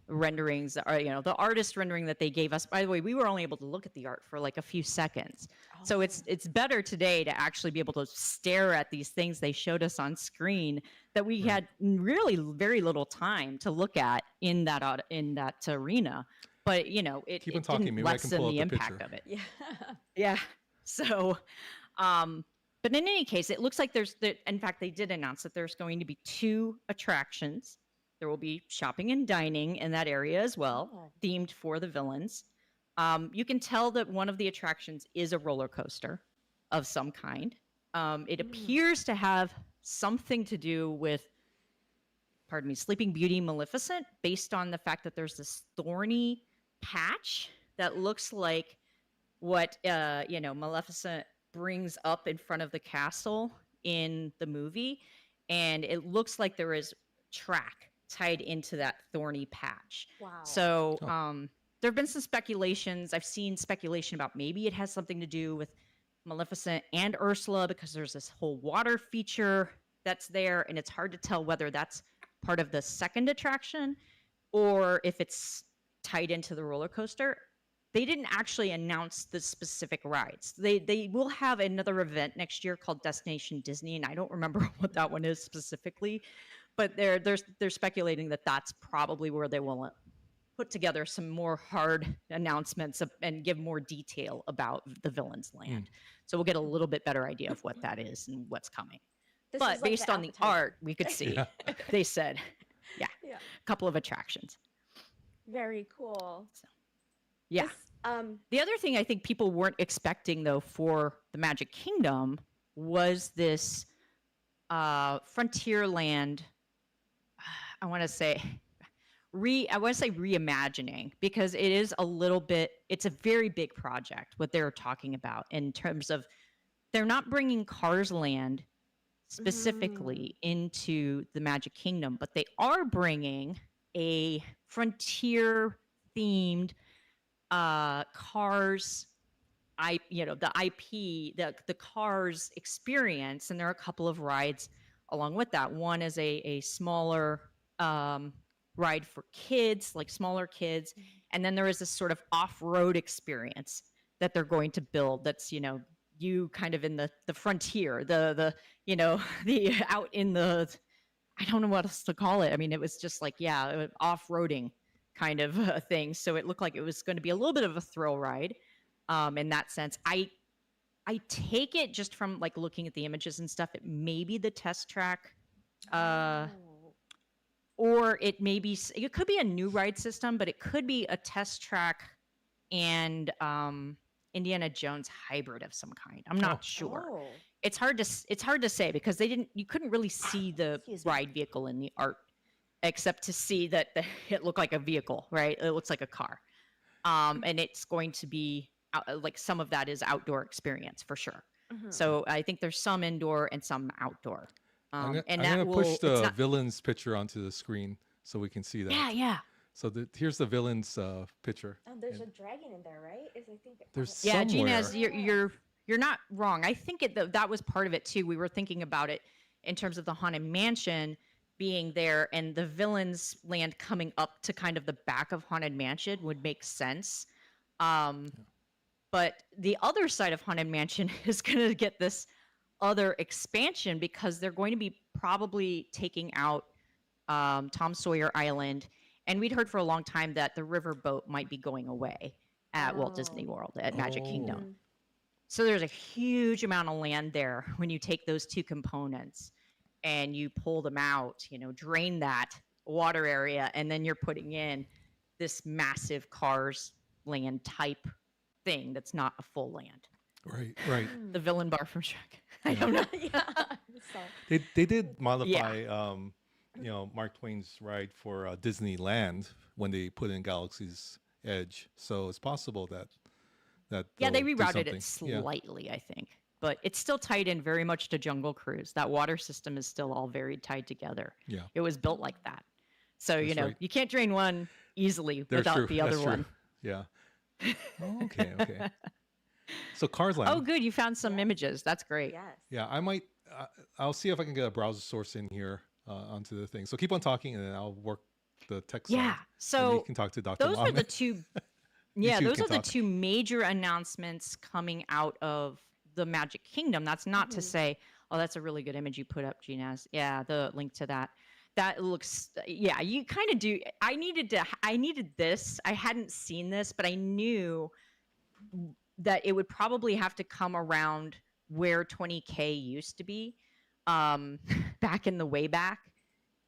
Speaker 4: renderings are, the artist rendering that they gave us. By the way, we were only able to look at the art for like a few seconds. So it's better today to actually be able to stare at these things they showed us on screen that we had really very little time to look at in that arena. But it,
Speaker 2: Keep on
Speaker 4: it
Speaker 2: talking.
Speaker 4: didn't
Speaker 2: Maybe I can
Speaker 4: lessen
Speaker 2: pull up
Speaker 4: the
Speaker 2: the
Speaker 4: impact
Speaker 2: picture.
Speaker 4: of it.
Speaker 3: Yeah.
Speaker 4: Yeah. So, but in any case, it looks like in fact, they did announce that there's going to be 2 attractions. There will be shopping and dining in that area as well,
Speaker 3: Oh.
Speaker 4: themed for the villains. You can tell that one of the attractions is a roller coaster of some kind. It appears to have something to do with, pardon me, Sleeping Beauty Maleficent, based on the fact that there's this thorny patch that looks like what Maleficent brings up in front of the castle in the movie, and it looks like there is track tied into that thorny patch.
Speaker 3: Wow.
Speaker 4: So there have been some speculations. I've seen speculation about maybe it has something to do with Maleficent and Ursula, because there's this whole water feature that's there, and it's hard to tell whether that's part of the second attraction or if it's tied into the roller coaster. They didn't actually announce the specific rides. They will have another event next year called Destination Disney, and I don't remember what that one is specifically, but they're speculating that that's probably where they will put together some more hard announcements and give more detail about the Villains Land. So we'll get a little bit better idea of what that is and what's coming.
Speaker 3: This
Speaker 4: But
Speaker 3: is like
Speaker 4: based on the
Speaker 3: appetizer.
Speaker 4: art, we could see,
Speaker 2: Yeah.
Speaker 4: they said,
Speaker 3: Yeah.
Speaker 4: a couple of attractions.
Speaker 3: Very cool.
Speaker 4: Yeah.
Speaker 3: This,
Speaker 4: The other thing I think people weren't expecting, though, for the Magic Kingdom was this Frontierland. I want to say reimagining, because it is a little bit. It's a very big project what they're talking about in terms of they're not bringing Cars Land specifically into the Magic Kingdom, but they are bringing a frontier themed Cars, the IP, the Cars experience, and there are a couple of rides along with that. One is a smaller ride for kids, like smaller kids, and then there is this sort of off-road experience that they're going to build. That's you kind of in the frontier, the out in the, I don't know what else to call it. I mean, it was just like off-roading kind of thing. So it looked like it was going to be a little bit of a thrill ride in that sense. I take it just from like looking at the images and stuff, it may be the test track, or it could be a new ride system, but it could be a test track and Indiana Jones hybrid of some kind. I'm not sure.
Speaker 3: Oh.
Speaker 4: It's hard to say because you couldn't really see the
Speaker 3: Excuse me.
Speaker 4: ride vehicle in the art, except to see that it looked like a vehicle, right? It looks like a car. And it's going to be like some of that is outdoor experience for sure. So I think there's some indoor and some outdoor.
Speaker 2: I'm
Speaker 4: And
Speaker 2: going to
Speaker 4: that
Speaker 2: push
Speaker 4: will,
Speaker 2: the villain's picture onto the screen so we can see that.
Speaker 4: yeah.
Speaker 2: So here's the villain's picture.
Speaker 3: Oh, there's
Speaker 2: And
Speaker 3: a dragon in there, right? I think
Speaker 2: There's
Speaker 4: Yeah, Gina,
Speaker 2: somewhere.
Speaker 4: you're not wrong. I think that was part of it too. We were thinking about it in terms of the Haunted Mansion being there and the Villains Land coming up to kind of the back of Haunted Mansion would make sense. But the other side of Haunted Mansion is going to get this other expansion because they're going to be probably taking out Tom Sawyer Island. And we'd heard for a long time that the riverboat might be going away at Walt Disney World, at Magic Kingdom. So there's a huge amount of land there when you take those two components and you pull them out, drain that water area, and then you're putting in this massive Cars Land type thing that's not a full land.
Speaker 2: Right.
Speaker 4: The villain bar from Shrek. I don't know.
Speaker 3: yeah. So,
Speaker 2: They did modify, Mark Twain's ride for Disneyland when they put in Galaxy's Edge. So it's possible that
Speaker 4: Yeah, they
Speaker 2: they'll do
Speaker 4: rerouted
Speaker 2: something.
Speaker 4: it slightly, I think. But it's still tied in very much to Jungle Cruise. That water system is still all very tied together.
Speaker 2: Yeah.
Speaker 4: It was built like that. So,
Speaker 2: That's right.
Speaker 4: you can't drain one easily
Speaker 2: That's
Speaker 4: without
Speaker 2: true.
Speaker 4: the other
Speaker 2: That's true.
Speaker 4: one.
Speaker 2: Yeah. Oh, okay. So Cars Land.
Speaker 4: Oh, good. You found some images. That's great.
Speaker 3: yes.
Speaker 2: Yeah, I might. I'll see if I can get a browser source in here onto the thing. So keep on talking, and then I'll work the tech
Speaker 4: Yeah.
Speaker 2: side. And
Speaker 4: So
Speaker 2: you can talk to Dr.
Speaker 4: those were the
Speaker 2: Mohammed.
Speaker 4: two.
Speaker 2: You
Speaker 4: Yeah,
Speaker 2: two
Speaker 4: those
Speaker 2: can
Speaker 4: are the
Speaker 2: talk.
Speaker 4: two major announcements coming out of the Magic Kingdom. That's not to say, oh, that's a really good image you put up, Ginaz. Yeah, the link to that. That looks, yeah, you kind of do. I needed this. I hadn't seen this, but I knew that it would probably have to come around where 20K used to be, back in the way back.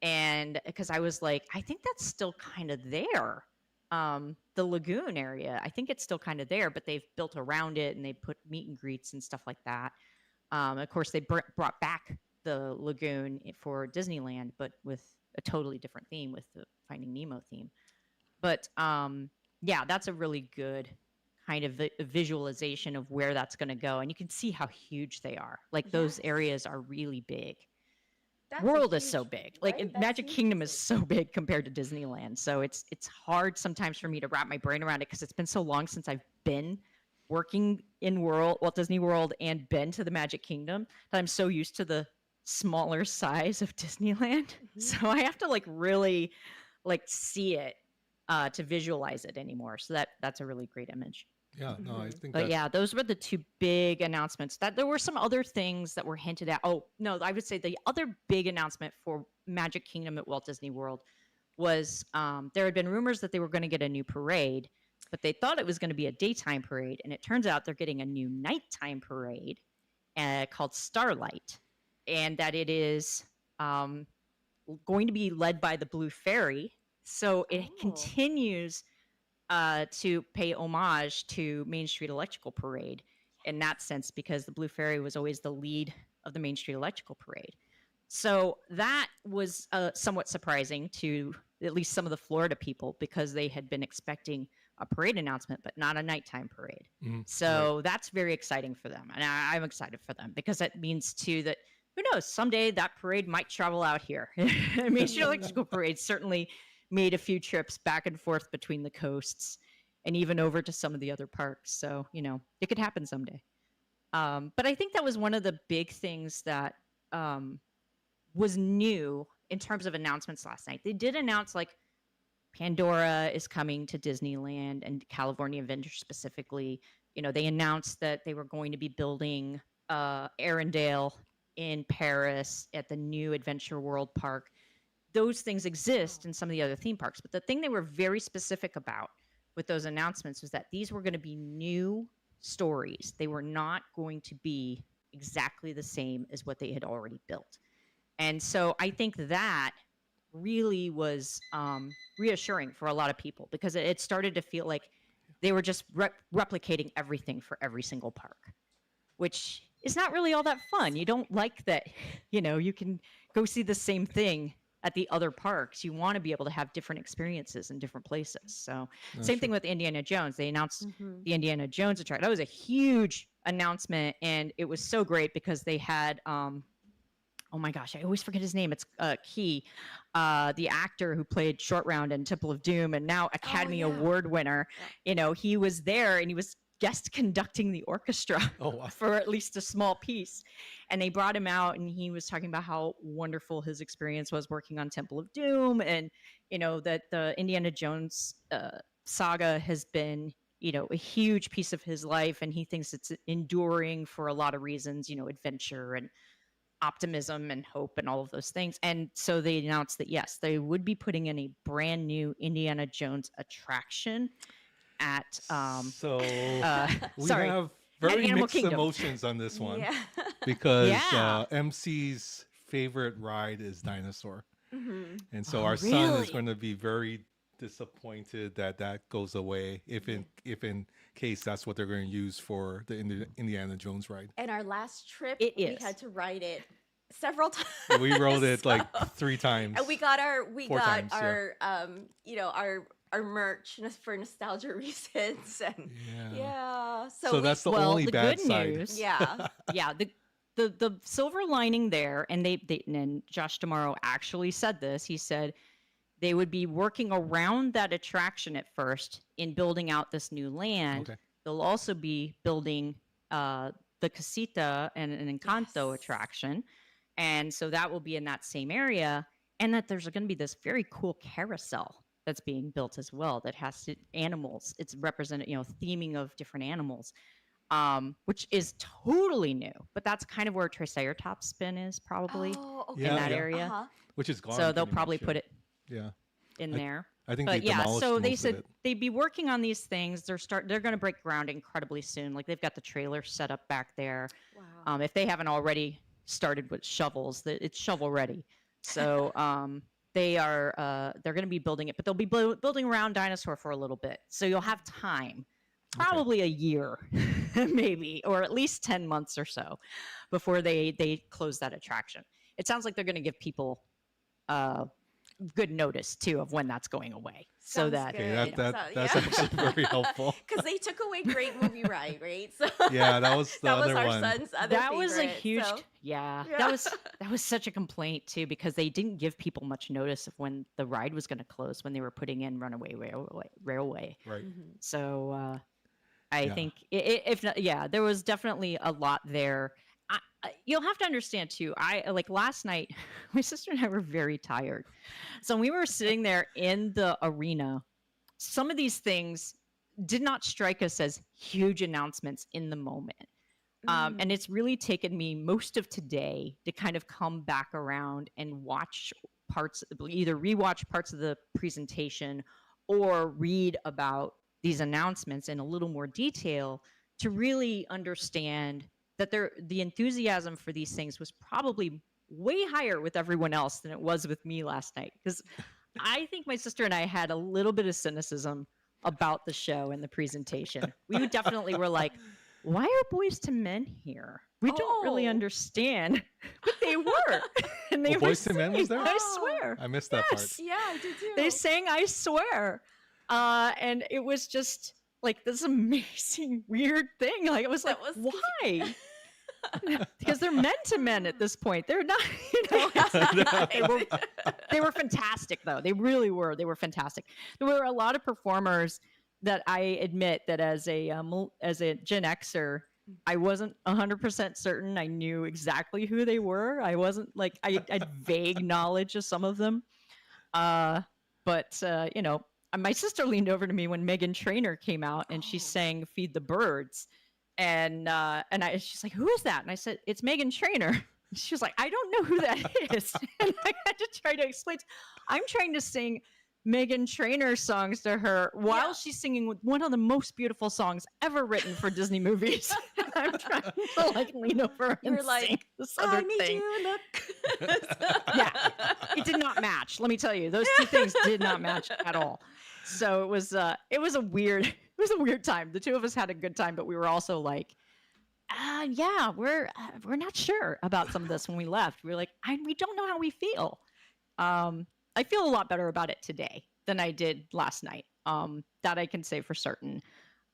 Speaker 4: And because I was like, I think that's still kind of there. The lagoon area, I think it's still kind of there, but they've built around it and they put meet and greets and stuff like that. Of course, they brought back the lagoon for Disneyland, but with a totally different theme, with the Finding Nemo theme. But yeah, that's a really good kind of visualization of where that's going to go, and you can see how huge they are. Like those areas are really big.
Speaker 3: That's a
Speaker 4: World is
Speaker 3: huge-
Speaker 4: so big. Like
Speaker 3: right? That's
Speaker 4: Magic
Speaker 3: huge.
Speaker 4: Kingdom is so big compared to Disneyland. So it's hard sometimes for me to wrap my brain around it because it's been so long since I've been working in Walt Disney World and been to the Magic Kingdom that I'm so used to the smaller size of Disneyland. So I have to like really like see it to visualize it anymore. So that's a really great image.
Speaker 2: Yeah, no, I think
Speaker 4: But
Speaker 2: that,
Speaker 4: yeah, those were the two big announcements. That there were some other things that were hinted at. Oh, no, I would say the other big announcement for Magic Kingdom at Walt Disney World was there had been rumors that they were going to get a new parade, but they thought it was going to be a daytime parade. And it turns out they're getting a new nighttime parade called Starlight. And that it is going to be led by the Blue Fairy. So it continues to pay homage to Main Street Electrical Parade in that sense, because the Blue Fairy was always the lead of the Main Street Electrical Parade. So that was somewhat surprising to at least some of the Florida people, because they had been expecting a parade announcement, but not a nighttime parade. So that's very exciting for them. And I'm excited for them because that means too that, who knows, someday that parade might travel out here. Main Street Electrical Parade certainly made a few trips back and forth between the coasts and even over to some of the other parks. So, you know, it could happen someday. But I think that was one of the big things that was new in terms of announcements last night. They did announce like Pandora is coming to Disneyland and California Avengers specifically. You know, they announced that they were going to be building Arendelle in Paris at the new Adventure World Park. Those things exist in some of the other theme parks. But the thing they were very specific about with those announcements was that these were going to be new stories. They were not going to be exactly the same as what they had already built. And so I think that really was reassuring for a lot of people, because it started to feel like they were just replicating everything for every single park, which is not really all that fun. You don't like that, you know, you can go see the same thing at the other parks. You want to be able to have different experiences in different places. So same thing with Indiana Jones. They announced the Indiana Jones attraction. That was a huge announcement, and it was so great because they had oh my gosh, I always forget his name. It's Key, the actor who played Short Round in Temple of Doom and now Academy Award winner. You know, he was there and he was guest conducting the orchestra for at least a small piece. And they brought him out and he was talking about how wonderful his experience was working on Temple of Doom, and, you know, that the Indiana Jones saga has been, you know, a huge piece of his life. And he thinks it's enduring for a lot of reasons, you know, adventure and optimism and hope and all of those things. And so they announced that, yes, they would be putting in a brand new Indiana Jones attraction at
Speaker 2: so we
Speaker 4: sorry,
Speaker 2: have very
Speaker 4: Animal
Speaker 2: mixed
Speaker 4: Kingdom.
Speaker 2: emotions on this one,
Speaker 3: Yeah.
Speaker 2: because
Speaker 4: Yeah.
Speaker 2: MC's favorite ride is Dinosaur. And so
Speaker 4: Oh,
Speaker 2: our son is
Speaker 4: really?
Speaker 2: going to be very disappointed that that goes away, if in case that's what they're going to use for the Indiana Jones ride.
Speaker 3: And our last trip,
Speaker 4: It
Speaker 3: we
Speaker 4: is.
Speaker 3: had to ride it several times.
Speaker 2: We rode it like
Speaker 3: So-
Speaker 2: 3 times.
Speaker 3: And we got
Speaker 2: Four times,
Speaker 3: you know, our merch for nostalgia reasons. And
Speaker 2: Yeah.
Speaker 3: so
Speaker 2: So
Speaker 3: we-
Speaker 2: that's the
Speaker 4: well,
Speaker 2: only
Speaker 4: the
Speaker 2: bad
Speaker 4: good
Speaker 2: side.
Speaker 4: news,
Speaker 3: yeah.
Speaker 4: yeah, the silver lining there, and they and Josh Tomorrow actually said this. He said they would be working around that attraction at first in building out this new land.
Speaker 2: Okay.
Speaker 4: They'll also be building the Casita and an Encanto
Speaker 3: Yes.
Speaker 4: attraction, and so that will be in that same area. and that there's going to be this very cool carousel that's being built as well that has animals. It's represented, theming of different animals, which is totally new. But that's kind of where Triceratops spin is probably
Speaker 3: Oh,
Speaker 4: in
Speaker 3: okay.
Speaker 4: that
Speaker 2: Yeah.
Speaker 4: area.
Speaker 3: Uh-huh.
Speaker 2: Which is gone.
Speaker 4: So they'll
Speaker 2: pretty
Speaker 4: probably
Speaker 2: much,
Speaker 4: put it
Speaker 2: Yeah.
Speaker 4: in
Speaker 2: I-
Speaker 4: there.
Speaker 2: I think
Speaker 4: But
Speaker 2: they
Speaker 4: yeah,
Speaker 2: demolished
Speaker 4: so they
Speaker 2: most of
Speaker 4: said
Speaker 2: it.
Speaker 4: they'd be working on these things. They're going to break ground incredibly soon. Like they've got the trailer set up back there.
Speaker 3: Wow.
Speaker 4: If they haven't already started with shovels, it's shovel ready. So they're going to be building it, but they'll be building around Dinosaur for a little bit. So you'll have time, probably a year, maybe, or at least 10 months or so before they close that attraction. It sounds like they're going to give people good notice too of when that's going away, so
Speaker 3: Sounds
Speaker 4: that
Speaker 2: Okay,
Speaker 3: good.
Speaker 2: that's actually very helpful.
Speaker 3: Because they took away Great Movie Ride, right? So
Speaker 2: Yeah, that was the
Speaker 3: that was
Speaker 2: other
Speaker 3: our
Speaker 2: one.
Speaker 3: son's other
Speaker 4: that was a
Speaker 3: favorite,
Speaker 4: huge
Speaker 3: so-
Speaker 4: yeah,
Speaker 3: Yeah.
Speaker 4: that was such a complaint too, because they didn't give people much notice of when the ride was going to close when they were putting in Runaway Railway.
Speaker 2: Right.
Speaker 3: Mhm.
Speaker 4: So I
Speaker 2: Yeah.
Speaker 4: think if not, there was definitely a lot there. You'll have to understand too. Like last night, my sister and I were very tired, so when we were sitting there in the arena, some of these things did not strike us as huge announcements in the moment. And it's really taken me most of today to kind of come back around and watch either rewatch parts of the presentation or read about these announcements in a little more detail to really understand that the enthusiasm for these things was probably way higher with everyone else than it was with me last night. Because I think my sister and I had a little bit of cynicism about the show and the presentation. We definitely were like, why are Boys to Men here? We don't really
Speaker 3: Oh.
Speaker 4: understand. But they were. And they
Speaker 2: Oh,
Speaker 4: were
Speaker 2: Boyz II Men was
Speaker 4: singing,
Speaker 2: there?
Speaker 4: I
Speaker 3: Oh.
Speaker 4: swear.
Speaker 2: I missed that
Speaker 4: Yes.
Speaker 3: Yeah, I did too.
Speaker 4: They sang I Swear. And it was just like this amazing, weird thing. Like, it was like,
Speaker 3: That was-
Speaker 4: why? Because they're men to men at this point. They're not, they were fantastic though. They really were. They were fantastic. There were a lot of performers that I admit that as a Gen Xer, I wasn't 100% certain I knew exactly who they were. I wasn't like, I had vague knowledge of some of them. But my sister leaned over to me when Meghan Trainor came out and she
Speaker 3: Oh.
Speaker 4: sang Feed the Birds. And she's like, who is that? And I said, it's Meghan Trainor. She was like, I don't know who that is. And I had to try to explain. I'm trying to sing Meghan Trainor songs to her while
Speaker 3: Yeah.
Speaker 4: she's singing with one of the most beautiful songs ever written for Disney movies. And I'm trying to like lean over
Speaker 3: You were
Speaker 4: and
Speaker 3: like,
Speaker 4: sing this
Speaker 3: I
Speaker 4: other
Speaker 3: made
Speaker 4: thing.
Speaker 3: you look.
Speaker 4: Yeah. It did not match. Let me tell you, those two things did not match at all. So it was a weird time. The two of us had a good time, but we were also like, yeah, we're not sure about some of this when we left. We were like, we don't know how we feel. I feel a lot better about it today than I did last night. That I can say for certain.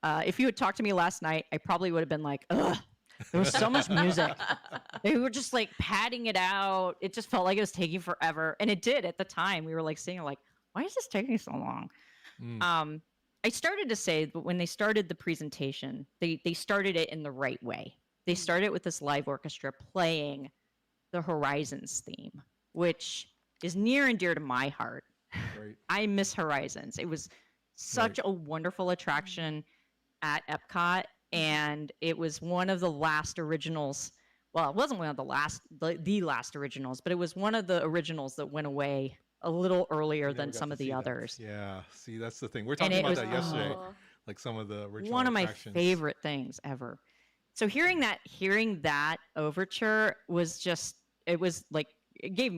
Speaker 4: If you had talked to me last night, I probably would have been like, ugh, there was so much music. They were just like padding it out. It just felt like it was taking forever. And it did at the time. We were like saying like, why is this taking so long?
Speaker 2: Mm.
Speaker 4: I started to say, but when they started the presentation, they started it in the right way. They started with this live orchestra playing the Horizons theme, which is near and dear to my heart.
Speaker 2: Right.
Speaker 4: I miss Horizons. It was such a wonderful attraction at Epcot, and it was one of the last originals. Well, it wasn't one of the last originals, but it was one of the originals that went away a little earlier
Speaker 2: I never
Speaker 4: than
Speaker 2: got
Speaker 4: some
Speaker 2: to
Speaker 4: of the
Speaker 2: see that.
Speaker 4: others.
Speaker 2: Yeah. See, that's the thing. We're
Speaker 4: And
Speaker 2: talking
Speaker 4: it
Speaker 2: about
Speaker 4: was-
Speaker 2: that yesterday.
Speaker 3: Oh.
Speaker 2: Like some of the original
Speaker 4: One of my
Speaker 2: attractions.
Speaker 4: favorite things ever. So hearing that overture was just, it was like, it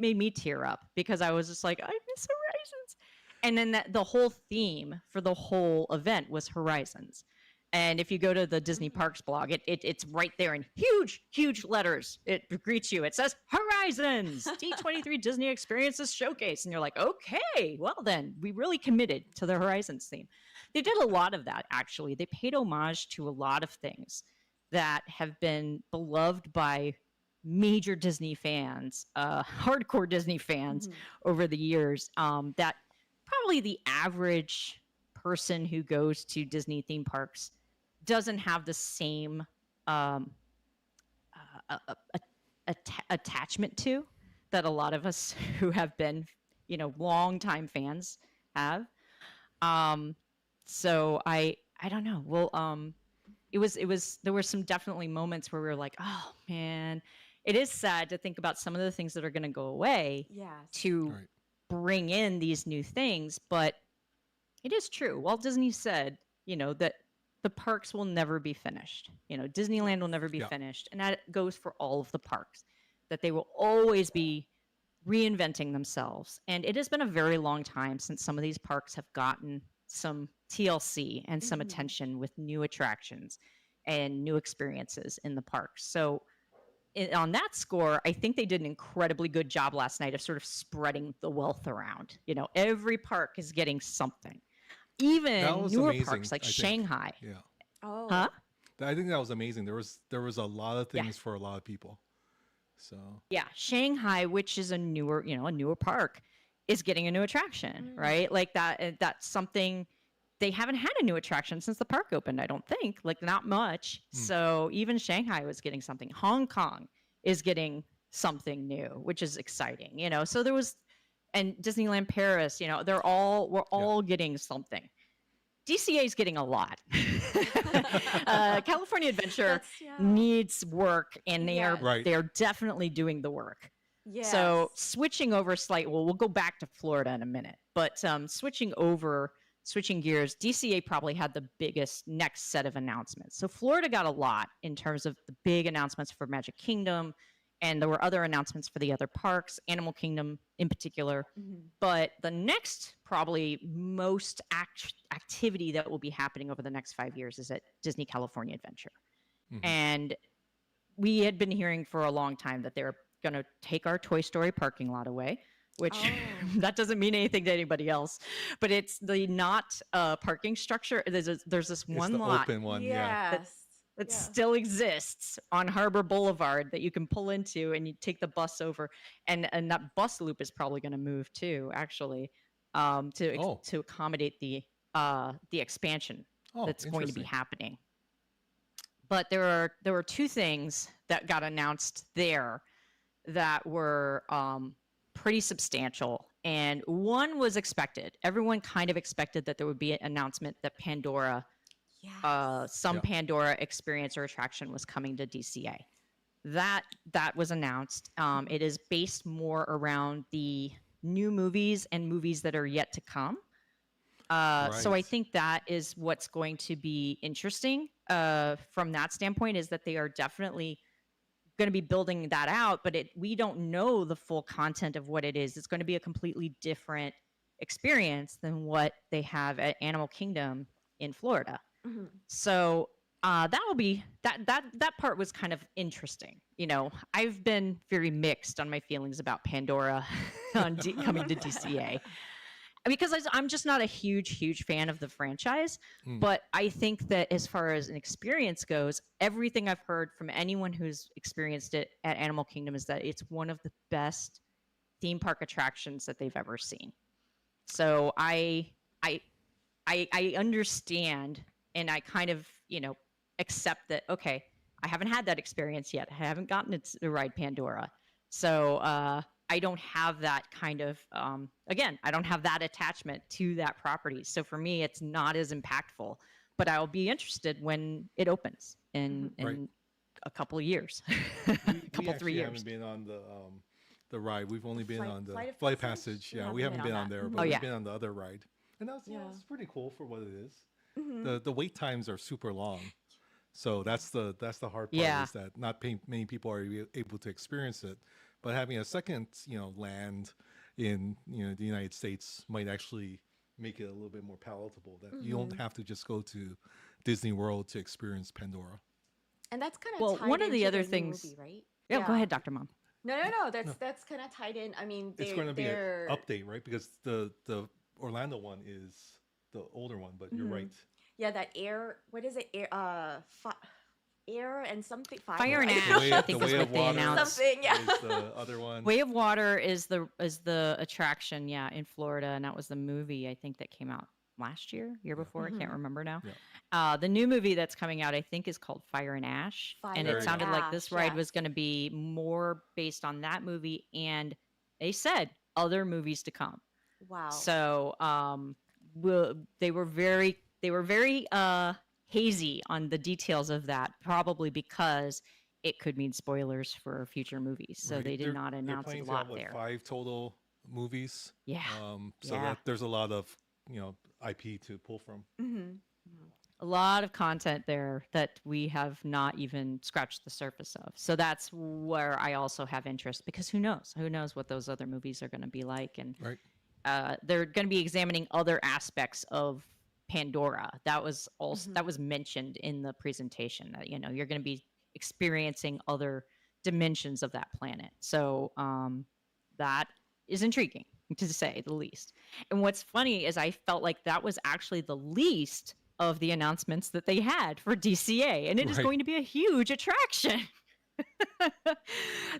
Speaker 4: made me tear up because I was just like, I miss Horizons. And then the whole theme for the whole event was Horizons. And if you go to the Disney Parks blog, it's right there in huge letters. It greets you. It says Horizons, D23 Disney Experiences Showcase. And you're like, okay, well then, we really committed to the Horizons theme. They did a lot of that, actually. They paid homage to a lot of things that have been beloved by major Disney fans, hardcore Disney fans over the years, that probably the average person who goes to Disney theme parks doesn't have the same attachment to. that a lot of us who have been, longtime fans have. So I don't know. Well, there were some definitely moments where we were like, oh man, it is sad to think about some of the things that are going to go away
Speaker 3: Yes.
Speaker 4: to
Speaker 2: Right.
Speaker 4: bring in these new things. But it is true. Walt Disney said, that the parks will never be finished. Disneyland will never be
Speaker 2: Yeah.
Speaker 4: finished. And that goes for all of the parks, that they will always be reinventing themselves. And it has been a very long time since some of these parks have gotten some TLC and some attention with new attractions and new experiences in the parks. So on that score, I think they did an incredibly good job last night of sort of spreading the wealth around. Every park is getting something.
Speaker 2: That
Speaker 4: Even
Speaker 2: was
Speaker 4: newer
Speaker 2: amazing,
Speaker 4: parks like
Speaker 2: I think.
Speaker 4: Shanghai.
Speaker 2: Yeah.
Speaker 3: Oh.
Speaker 4: Huh?
Speaker 2: I think that was amazing. There was a lot of
Speaker 4: Yeah.
Speaker 2: things for a lot of people. So
Speaker 4: Yeah, Shanghai, which is a newer park, is getting a new attraction, right? Like that's something they haven't had a new attraction since the park opened, I don't think. Like not much. So even Shanghai was getting something. Hong Kong is getting something new, which is exciting, So there was and Disneyland Paris, we're all getting something. DCA is getting a lot. California Adventure needs work, and
Speaker 3: Yes.
Speaker 4: they're definitely doing the work.
Speaker 3: Yes.
Speaker 4: So switching over we'll go back to Florida in a minute, but switching gears, DCA probably had the biggest next set of announcements. So Florida got a lot in terms of the big announcements for Magic Kingdom, and there were other announcements for the other parks, Animal Kingdom in particular. But the next probably most activity that will be happening over the next 5 years is at Disney California Adventure. And we had been hearing for a long time that they're going to take our Toy Story parking lot away, which that doesn't mean anything to anybody else. But it's the not parking structure. There's this one
Speaker 2: it's the
Speaker 4: lot
Speaker 2: open one. Yeah.
Speaker 3: Yes.
Speaker 4: that still exists on Harbor Boulevard that you can pull into, and you take the bus over, and that bus loop is probably going to move too, actually, to accommodate the expansion that's going to be
Speaker 2: interesting.
Speaker 4: happening. But there were two things that got announced there that were pretty substantial, and one was expected. Everyone kind of expected that there would be an announcement that Pandora. Some
Speaker 2: Yeah.
Speaker 4: Pandora experience or attraction was coming to DCA. That was announced. It is based more around the new movies and movies that are yet to come. So I
Speaker 2: Right.
Speaker 4: think that is what's going to be interesting from that standpoint, is that they are definitely going to be building that out, but we don't know the full content of what it is. It's going to be a completely different experience than what they have at Animal Kingdom in Florida. So that will be that part was kind of interesting. I've been very mixed on my feelings about Pandora coming to DCA, because I'm just not a huge fan of the franchise. But I think that as far as an experience goes, everything I've heard from anyone who's experienced it at Animal Kingdom is that it's one of the best theme park attractions that they've ever seen. So I understand, and I kind of, accept that, okay, I haven't had that experience yet. I haven't gotten to ride Pandora. So I don't have that kind of, again, I don't have that attachment to that property. So for me, it's not as impactful, but I'll be interested when it opens in a couple of years,
Speaker 2: We
Speaker 4: 3 years.
Speaker 2: haven't been on the ride. We've only been on the
Speaker 3: Flight of
Speaker 2: Flight
Speaker 3: Passage?
Speaker 2: Passage.
Speaker 3: We
Speaker 2: Yeah, we
Speaker 3: haven't
Speaker 2: haven't
Speaker 3: been
Speaker 2: been
Speaker 3: on
Speaker 2: on
Speaker 3: that.
Speaker 2: there,
Speaker 3: Mhm.
Speaker 2: but
Speaker 4: Oh,
Speaker 2: we've
Speaker 4: yeah.
Speaker 2: been on the other ride. And that's it's pretty cool for what it is. The wait times are super long. So that's the hard part,
Speaker 4: Yeah.
Speaker 2: is that not many people are able to experience it. But having a second, land in the United States might actually make it a little bit more palatable. That you don't have to just go to Disney World to experience Pandora.
Speaker 3: And that's kind of
Speaker 4: Well,
Speaker 3: tied
Speaker 4: one of the
Speaker 3: into
Speaker 4: other
Speaker 3: new
Speaker 4: things-
Speaker 3: movie, right?
Speaker 4: Yeah, go ahead, Dr. Mom.
Speaker 3: No. That's kind of tied in. I mean,
Speaker 2: It's going to be an
Speaker 3: they're
Speaker 2: update, right? Because the Orlando one is the older one, but you're right.
Speaker 3: yeah, that air. What is it? Air and something.
Speaker 4: Fire and
Speaker 3: I
Speaker 4: Ash,
Speaker 3: don't know.
Speaker 4: I think is what they announced.
Speaker 3: Something, yeah.
Speaker 2: Is the other one.
Speaker 4: Way of Water is the attraction, in Florida, and that was the movie I think that came out last year
Speaker 2: Yeah.
Speaker 4: before. I can't remember now.
Speaker 2: Yeah.
Speaker 4: The new movie that's coming out, I think, is called Fire and Ash, and
Speaker 3: Fire
Speaker 4: it
Speaker 2: and
Speaker 4: sounded like this
Speaker 3: Ash,
Speaker 4: ride was
Speaker 3: yes.
Speaker 4: going to be more based on that movie, and they said other movies to come.
Speaker 3: Wow.
Speaker 4: So they were very hazy on the details of that, probably because it could mean spoilers for future movies. So
Speaker 2: Right.
Speaker 4: they did not
Speaker 2: They're
Speaker 4: announce
Speaker 2: planning
Speaker 4: a
Speaker 2: to have
Speaker 4: lot there.
Speaker 2: 5 total movies.
Speaker 4: Yeah.
Speaker 2: So
Speaker 4: Yeah.
Speaker 2: that there's a lot of IP to pull from.
Speaker 3: Mm-hmm.
Speaker 4: A lot of content there that we have not even scratched the surface of. So that's where I also have interest, because who knows? Who knows what those other movies are going to be like? And
Speaker 2: Right.
Speaker 4: they're going to be examining other aspects of Pandora. That was also that was mentioned in the presentation. That you're going to be experiencing other dimensions of that planet. So that is intriguing, to say the least. And what's funny is I felt like that was actually the least of the announcements that they had for DCA, and it is
Speaker 2: Right.
Speaker 4: going to be a huge attraction.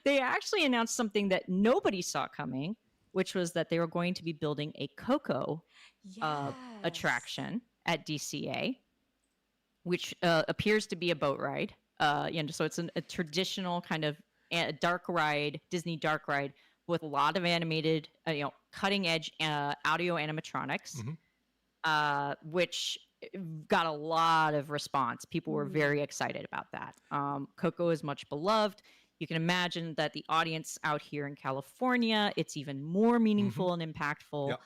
Speaker 4: They actually announced something that nobody saw coming, which was that they were going to be building a Coco
Speaker 3: Yes.
Speaker 4: attraction at DCA, which appears to be a boat ride. So it's a traditional kind of dark ride, Disney dark ride, with a lot of animated, cutting edge audio animatronics, which got a lot of response. People were very excited about that. Coco is much beloved. You can imagine that the audience out here in California, it's even more meaningful and impactful,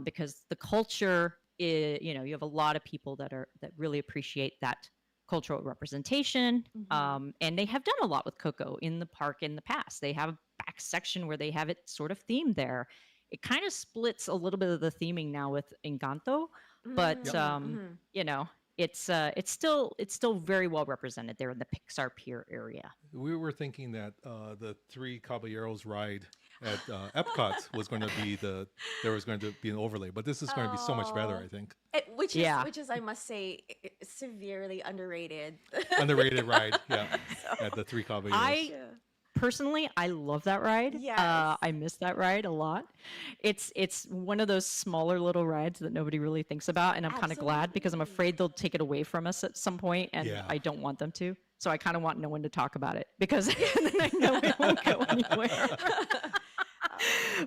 Speaker 4: because the culture is, you have a lot of people that really appreciate that cultural representation. And they have done a lot with Coco in the park in the past. They have a back section where they have it sort of themed there. It kind of splits a little bit of the theming now with Encanto, but it's still very well represented there in the Pixar Pier area.
Speaker 2: We were thinking that the Three Caballeros ride at Epcot was going to be there was going to be an overlay, but this is going to be so much better, I think.
Speaker 3: Which
Speaker 4: Yeah.
Speaker 3: is, I must say, severely underrated.
Speaker 2: Underrated ride, at the Three Caballeros.
Speaker 4: Personally, I love that ride.
Speaker 3: Yes.
Speaker 4: I miss that ride a lot. It's one of those smaller little rides that nobody really thinks about, and I'm kind of glad, because I'm afraid they'll take it away from us at some point, and
Speaker 2: Yeah.
Speaker 4: I don't want them to. So I kind of want no one to talk about it, because then I know it won't go anywhere.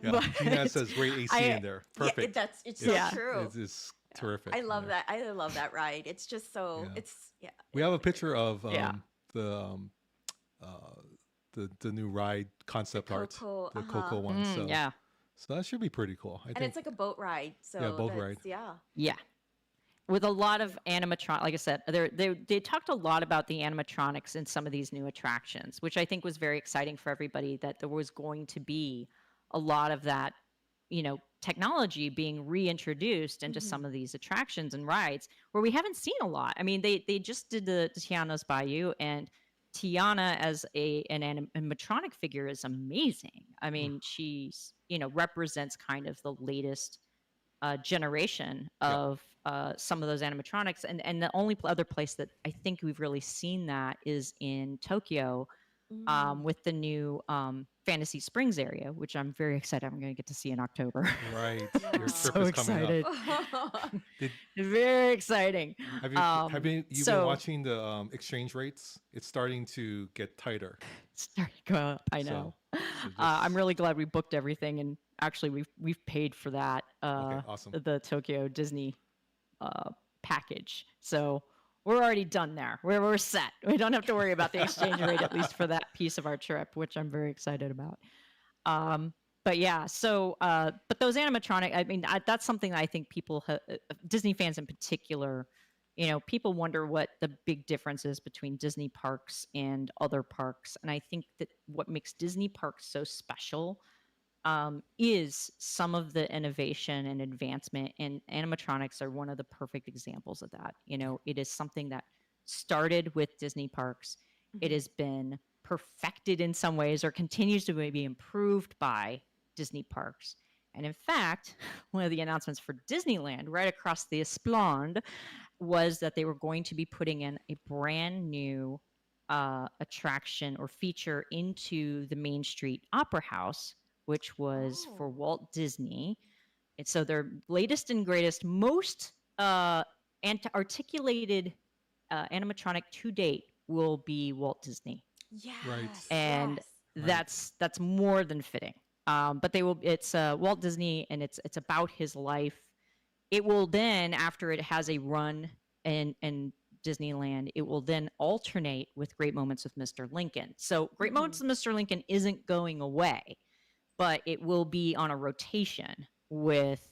Speaker 2: Yeah.
Speaker 4: But
Speaker 2: Gina says great AC in there. Perfect.
Speaker 3: It's so
Speaker 4: Yeah.
Speaker 3: true.
Speaker 2: It's terrific.
Speaker 3: I love
Speaker 2: Yeah.
Speaker 3: that. I love that ride. It's just so
Speaker 2: Yeah.
Speaker 3: it's
Speaker 2: We have a picture of
Speaker 4: Yeah.
Speaker 2: the new ride concept art,
Speaker 3: Coco,
Speaker 2: the Coco one. So
Speaker 4: Yeah.
Speaker 2: so that should be pretty cool. I
Speaker 3: and
Speaker 2: think.
Speaker 3: it's like a boat ride. So
Speaker 2: Yeah, boat
Speaker 3: that's-
Speaker 2: ride.
Speaker 3: Yeah.
Speaker 4: Yeah. With a lot of animatronic, like I said, they talked a lot about the animatronics in some of these new attractions, which I think was very exciting for everybody, that there was going to be a lot of that, technology being reintroduced into some of these attractions and rides where we haven't seen a lot. I mean, they just did the Tiana's Bayou, and Tiana as an animatronic figure is amazing. I mean, she's, represents kind of the latest generation of some of those animatronics. And the only other place that I think we've really seen that is in Tokyo, with the new Fantasy Springs area, which I'm very excited. I'm going to get to see in October.
Speaker 2: Right.
Speaker 3: Yeah.
Speaker 2: Your trip
Speaker 4: So
Speaker 2: is coming
Speaker 4: excited.
Speaker 2: up. Did,
Speaker 4: Very exciting.
Speaker 2: have you been
Speaker 4: so-
Speaker 2: watching the exchange rates? It's starting to get tighter.
Speaker 4: Starting to go up. I know. I'm
Speaker 2: just-
Speaker 4: really glad we booked everything, and actually we've paid for that.
Speaker 2: Okay, awesome.
Speaker 4: The Tokyo Disney package. So we're already done there. We're set. We don't have to worry about the exchange rate, at least for that piece of our trip, which I'm very excited about. But yeah, so but those animatronic, I mean, that's something that I think people, Disney fans in particular, people wonder what the big difference is between Disney parks and other parks. And I think that what makes Disney parks so special is some of the innovation and advancement, and animatronics are one of the perfect examples of that. It is something that started with Disney parks. It has been perfected in some ways, or continues to be improved by Disney parks. And in fact, one of the announcements for Disneyland right across the Esplanade was that they were going to be putting in a brand new attraction or feature into the Main Street Opera House, which was for Walt Disney. And so their latest and greatest, most articulated animatronic to date will be Walt Disney,
Speaker 3: Yes.
Speaker 4: and
Speaker 3: yes.
Speaker 4: that's more than fitting. But they will. It's Walt Disney, and it's about his life. It will then, after it has a run in Disneyland, it will then alternate with Great Moments with Mr. Lincoln. So Great Moments with Mr. Lincoln isn't going away, but it will be on a rotation with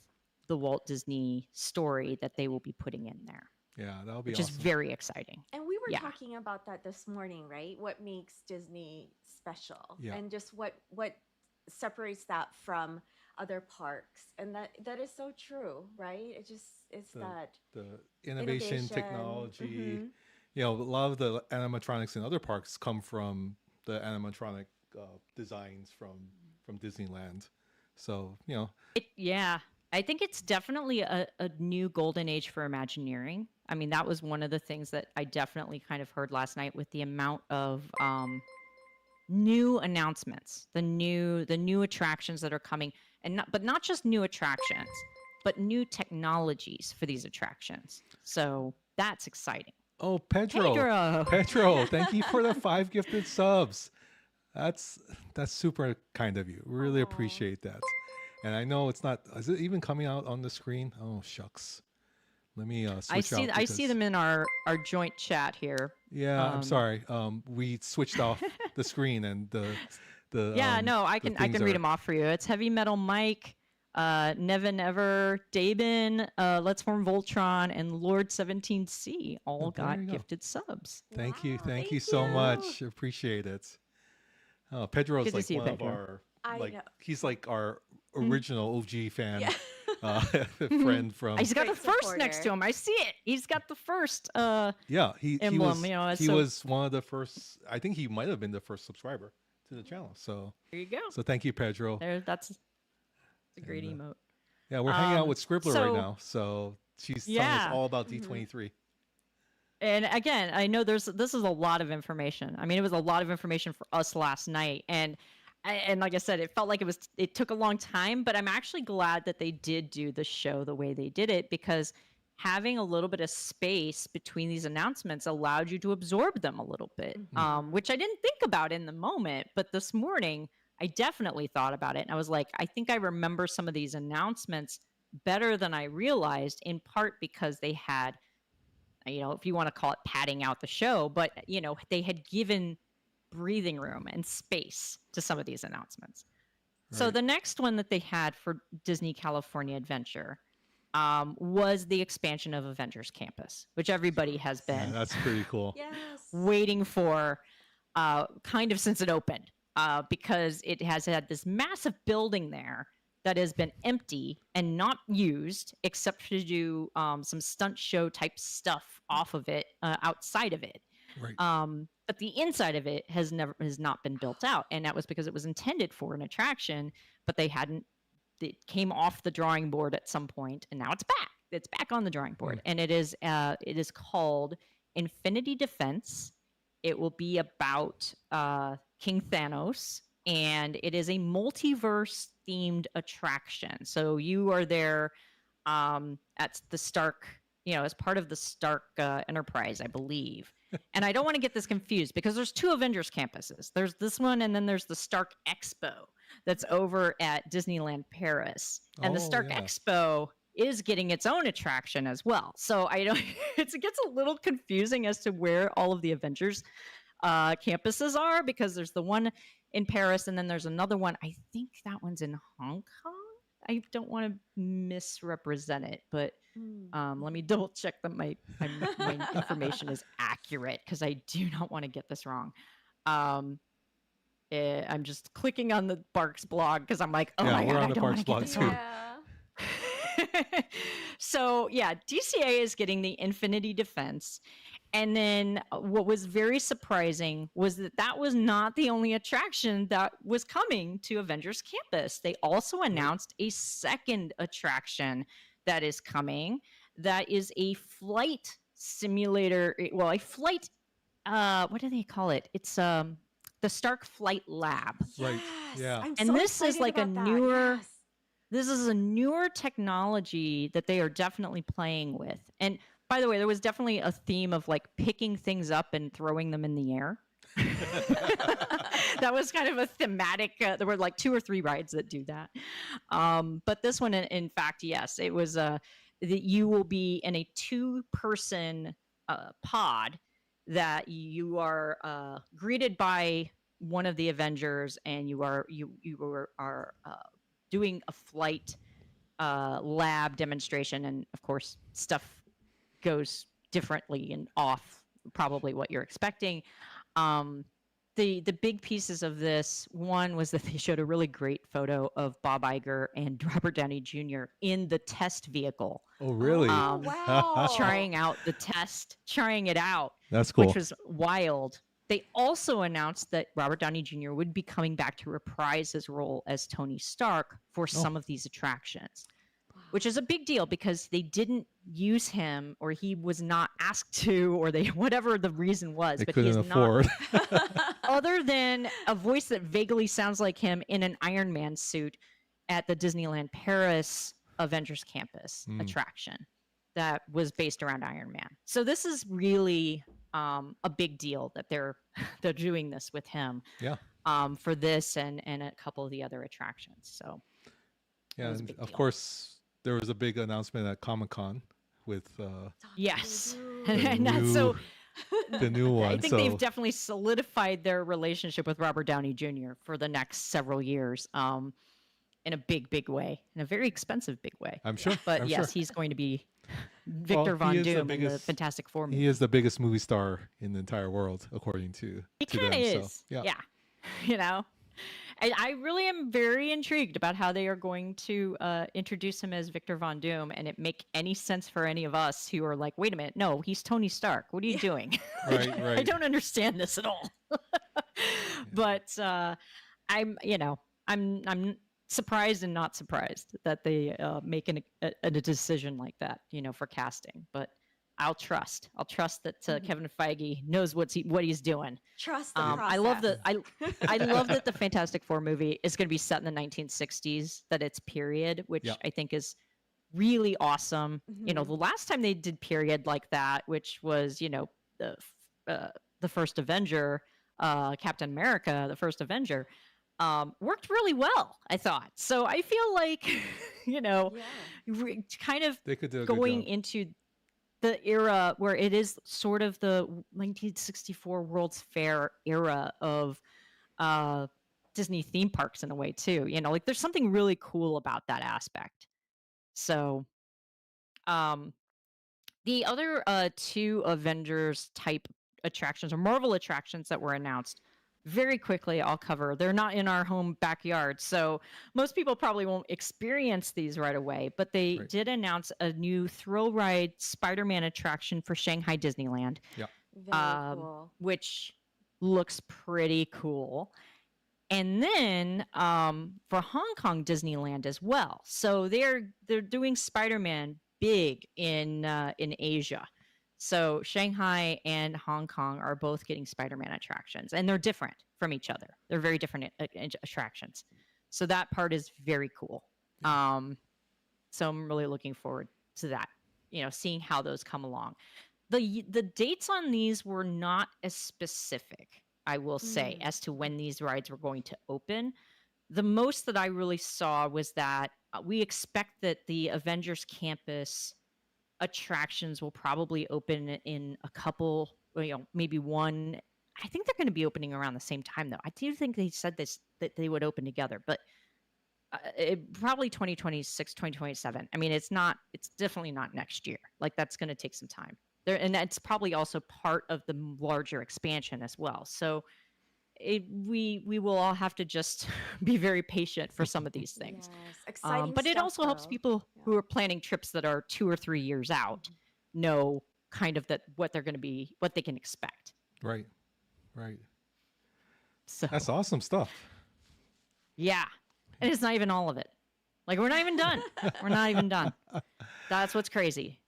Speaker 4: the Walt Disney story that they will be putting in there,
Speaker 2: Yeah, that'll be
Speaker 4: which
Speaker 2: awesome.
Speaker 4: is very exciting.
Speaker 3: And we were
Speaker 4: Yeah.
Speaker 3: talking about that this morning, right? What makes Disney special,
Speaker 2: Yeah.
Speaker 3: and just what separates that from other parks, and that is so true, right? It's
Speaker 2: The-
Speaker 3: that
Speaker 2: the innovation, technology.
Speaker 3: Mhm.
Speaker 2: You know, a lot of the animatronics in other parks come from the animatronic designs from Disneyland. So, you know,
Speaker 4: Yeah, I think it's definitely a new golden age for Imagineering. I mean, that was one of the things that I definitely kind of heard last night with the amount of new announcements, the new attractions that are coming, and not just new attractions, but new technologies for these attractions. So that's exciting.
Speaker 2: oh, Pedro, thank you for the 5 gifted subs. That's super kind of you. Really
Speaker 3: Aw.
Speaker 2: appreciate that. And I know it's not. Is it even coming out on the screen? Oh shucks. Let me switch out.
Speaker 4: I see
Speaker 2: because-
Speaker 4: them in our joint chat here.
Speaker 2: Yeah, I'm
Speaker 4: um,
Speaker 2: sorry. We switched off the screen and the
Speaker 4: Yeah, no, I
Speaker 2: the
Speaker 4: can
Speaker 2: things
Speaker 4: read
Speaker 2: are-
Speaker 4: them off for you. It's Heavy Metal Mike, Never Never, Dabin, Let's Form Voltron, and Lord 17C all
Speaker 2: Oh, there
Speaker 4: got
Speaker 2: you go.
Speaker 4: gifted subs.
Speaker 2: Thank you,
Speaker 3: Wow,
Speaker 2: thank you so much. Appreciate it. Pedro's
Speaker 4: Good to
Speaker 2: like
Speaker 4: see you,
Speaker 2: one of
Speaker 4: Pedro.
Speaker 2: our
Speaker 3: I
Speaker 2: like
Speaker 3: know.
Speaker 2: he's like our original OG fan,
Speaker 3: Yeah.
Speaker 2: friend from.
Speaker 4: He's got
Speaker 3: Great
Speaker 4: the first next to
Speaker 3: supporter.
Speaker 4: him. I see it. He's got the first.
Speaker 2: Yeah, he
Speaker 4: emblem,
Speaker 2: was
Speaker 4: you know, it's
Speaker 2: he
Speaker 4: so-
Speaker 2: was one of the first. I think he might have been the first subscriber to the channel. So
Speaker 4: There you go.
Speaker 2: thank you, Pedro.
Speaker 4: That's a great
Speaker 2: And,
Speaker 4: emote.
Speaker 2: Yeah, we're hanging out
Speaker 4: Um,
Speaker 2: with Scribbler right
Speaker 4: so-
Speaker 2: now, so she's telling us
Speaker 4: Yeah.
Speaker 2: all about D23.
Speaker 4: And again, I know this is a lot of information. I mean, it was a lot of information for us last night, and like I said, it felt like it took a long time. But I'm actually glad that they did do the show the way they did it, because having a little bit of space between these announcements allowed you to absorb them a little bit, which I didn't think about in the moment. But this morning, I definitely thought about it, and I was like, I think I remember some of these announcements better than I realized, in part because they had, you know, if you want to call it padding out the show, but, you know, they had given breathing room and space to some of these announcements. So
Speaker 2: Right.
Speaker 4: the next one that they had for Disney California Adventure was the expansion of Avengers Campus, which everybody has
Speaker 2: Yeah,
Speaker 4: been
Speaker 2: that's pretty cool.
Speaker 3: Yes.
Speaker 4: waiting for kind of since it opened, because it has had this massive building there that has been empty and not used except to do some stunt show type stuff off of it, outside of it.
Speaker 2: Right.
Speaker 4: But the inside of it has not been built out, and that was because it was intended for an attraction, but they hadn't. It came off the drawing board at some point, and now it's back. It's back on the drawing board, and it is called Infinity Defense. It will be about King Thanos, and it is a multiverse themed attraction. So you are there at the Stark, you know, as part of the Stark Enterprise, I believe. And I don't want to get this confused, because there's 2 Avengers campuses. There's this one, and then there's the Stark Expo that's over at Disneyland Paris. And the
Speaker 2: Oh,
Speaker 4: Stark
Speaker 2: yeah.
Speaker 4: Expo is getting its own attraction as well. So I don't it gets a little confusing as to where all of the Avengers campuses are, because there's the one in Paris, and then there's another one. I think that one's in Hong Kong. I don't want to misrepresent it, but let me double check that my information is accurate, because I do not want to get this wrong. I'm just clicking on the Barks blog because I'm like, oh
Speaker 2: Yeah,
Speaker 4: my
Speaker 2: we're
Speaker 4: god,
Speaker 2: on
Speaker 4: I
Speaker 2: the
Speaker 4: don't want to
Speaker 2: Barks
Speaker 4: get
Speaker 2: blog
Speaker 4: this
Speaker 2: too.
Speaker 4: wrong.
Speaker 3: Yeah.
Speaker 4: So yeah, DCA is getting the Infinity Defense. And then what was very surprising was that was not the only attraction that was coming to Avengers Campus. They also announced a second attraction that is coming, that is a flight simulator. Well, a flight, what do they call it? It's the Stark Flight Lab.
Speaker 2: Right, yeah.
Speaker 3: I'm
Speaker 4: And
Speaker 3: so
Speaker 4: this is
Speaker 3: excited
Speaker 4: like a
Speaker 3: about that.
Speaker 4: newer-
Speaker 3: Yes.
Speaker 4: This is a newer technology that they are definitely playing with. And by the way, there was definitely a theme of like picking things up and throwing them in the air. That was kind of a thematic. There were like 2 or 3 rides that do that. But this one, in fact, yes, it was that you will be in a 2-person pod that you are greeted by one of the Avengers, and you are doing a flight lab demonstration, and of course, stuff goes differently and off probably what you're expecting. The big pieces of this, one was that they showed a really great photo of Bob Iger and Robert Downey Jr. in the test vehicle.
Speaker 2: Oh, really?
Speaker 3: Wow.
Speaker 4: Trying out the test, trying it out,
Speaker 2: That's cool.
Speaker 4: which was wild. They also announced that Robert Downey Jr. would be coming back to reprise his role as Tony Stark for some of these attractions, which is a big deal because they didn't use him, or he was not asked to, or they whatever the reason was.
Speaker 2: They
Speaker 4: but he
Speaker 2: couldn't
Speaker 4: is
Speaker 2: afford.
Speaker 4: not, other than a voice that vaguely sounds like him in an Iron Man suit at the Disneyland Paris Avengers Campus attraction that was based around Iron Man. So this is really a big deal that they're doing this with him.
Speaker 2: Yeah.
Speaker 4: For this and a couple of the other attractions. So
Speaker 2: Yeah,
Speaker 4: was a
Speaker 2: and
Speaker 4: big
Speaker 2: of
Speaker 4: deal.
Speaker 2: course there was a big announcement at Comic-Con with
Speaker 4: yes,
Speaker 2: the
Speaker 4: and that's so.
Speaker 2: the new one.
Speaker 4: I think
Speaker 2: so
Speaker 4: they've definitely solidified their relationship with Robert Downey Jr. for the next several years, in a big way, in a very expensive big way.
Speaker 2: I'm sure.
Speaker 4: But
Speaker 2: I'm
Speaker 4: yes,
Speaker 2: sure.
Speaker 4: he's going to be Victor
Speaker 2: he
Speaker 4: Von
Speaker 2: is the
Speaker 4: Doom in the
Speaker 2: biggest-
Speaker 4: Fantastic Four movie.
Speaker 2: He is the biggest movie star in the entire world, according to
Speaker 4: He
Speaker 2: to
Speaker 4: kind
Speaker 2: them.
Speaker 4: of is.
Speaker 2: So, yeah.
Speaker 4: Yeah. You know, and I really am very intrigued about how they are going to introduce him as Victor Von Doom, and it make any sense for any of us who are like, wait a minute, no, he's Tony Stark. What are you doing?
Speaker 2: Right,
Speaker 4: I
Speaker 2: right.
Speaker 4: don't understand this at all. But I'm surprised and not surprised that they make a decision like that, for casting. But I'll trust that Kevin Feige knows what he's doing.
Speaker 3: Trust the process.
Speaker 4: I love I love that the Fantastic Four movie is going to be set in the 1960s, that it's period, which
Speaker 2: Yeah.
Speaker 4: I think is really awesome. The last time they did period like that, which was the first Avenger, Captain America, the first Avenger, worked really well, I thought. So I feel like kind of
Speaker 2: They could do a good
Speaker 4: going
Speaker 2: job.
Speaker 4: into the era where it is sort of the 1964 World's Fair era of Disney theme parks in a way too. Like there's something really cool about that aspect. So the other 2 Avengers type attractions or Marvel attractions that were announced, very quickly I'll cover. They're not in our home backyard, so most people probably won't experience these right away, but they
Speaker 2: Right.
Speaker 4: did announce a new thrill ride Spider-Man attraction for Shanghai Disneyland,
Speaker 3: Very cool.
Speaker 4: which looks pretty cool. And then for Hong Kong Disneyland as well. So they're doing Spider-Man big in Asia. So Shanghai and Hong Kong are both getting Spider-Man attractions, and they're different from each other. They're very different attractions. So that part is very cool. So I'm really looking forward to that, seeing how those come along. The dates on these were not as specific, I will say, as to when these rides were going to open. The most that I really saw was that we expect that the Avengers Campus attractions will probably open in a couple, maybe one. I think they're going to be opening around the same time, though. I do think they said that they would open together, but probably 2026, 2027. I mean, it's definitely not next year. Like that's going to take some time there. And that's probably also part of the larger expansion as well. So we will all have to just be very patient for some of these things.
Speaker 3: Yes. Exciting
Speaker 4: But it
Speaker 3: stuff,
Speaker 4: also helps
Speaker 3: though.
Speaker 4: people who are planning trips that are 2 or 3 years out know kind of what they're going to be, what they can expect.
Speaker 2: Right.
Speaker 4: So
Speaker 2: That's awesome stuff.
Speaker 4: yeah, and it's not even all of it. Like we're not even done. We're not even done. That's what's crazy.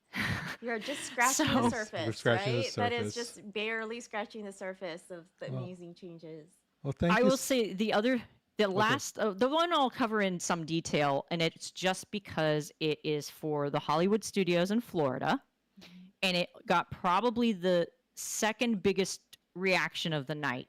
Speaker 3: You're just scratching
Speaker 4: So-
Speaker 3: the surface,
Speaker 2: We're scratching the
Speaker 3: right? That is
Speaker 2: surface.
Speaker 3: just barely scratching the surface of the
Speaker 2: Well,
Speaker 3: amazing changes.
Speaker 2: Well, thank
Speaker 4: I
Speaker 2: you.
Speaker 4: will say the other The
Speaker 2: Okay.
Speaker 4: last, the one I'll cover in some detail, and it's just because it is for the Hollywood studios in Florida, and it got probably the second biggest reaction of the night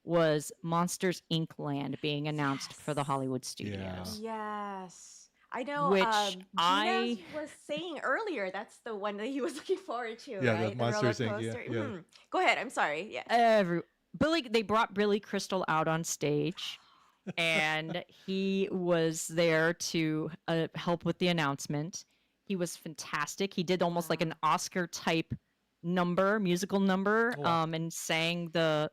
Speaker 4: was Monsters Inc. Land being announced for the
Speaker 3: Yes.
Speaker 4: Hollywood
Speaker 2: Yeah.
Speaker 4: studios,
Speaker 3: Yes. I know
Speaker 4: which
Speaker 3: Gina
Speaker 4: I
Speaker 3: was saying earlier that's the one that he was looking forward to,
Speaker 2: Yeah, the
Speaker 3: right? The roller
Speaker 2: Monsters Inc. Yeah,
Speaker 3: coaster.
Speaker 2: yeah.
Speaker 3: Mhm. Go ahead. I'm sorry. Yes.
Speaker 4: they brought Billy Crystal out on stage, and he was there to help with the announcement. He was fantastic. He did almost like an
Speaker 3: Wow.
Speaker 4: Oscar type musical number,
Speaker 2: Oh, wow.
Speaker 4: and sang the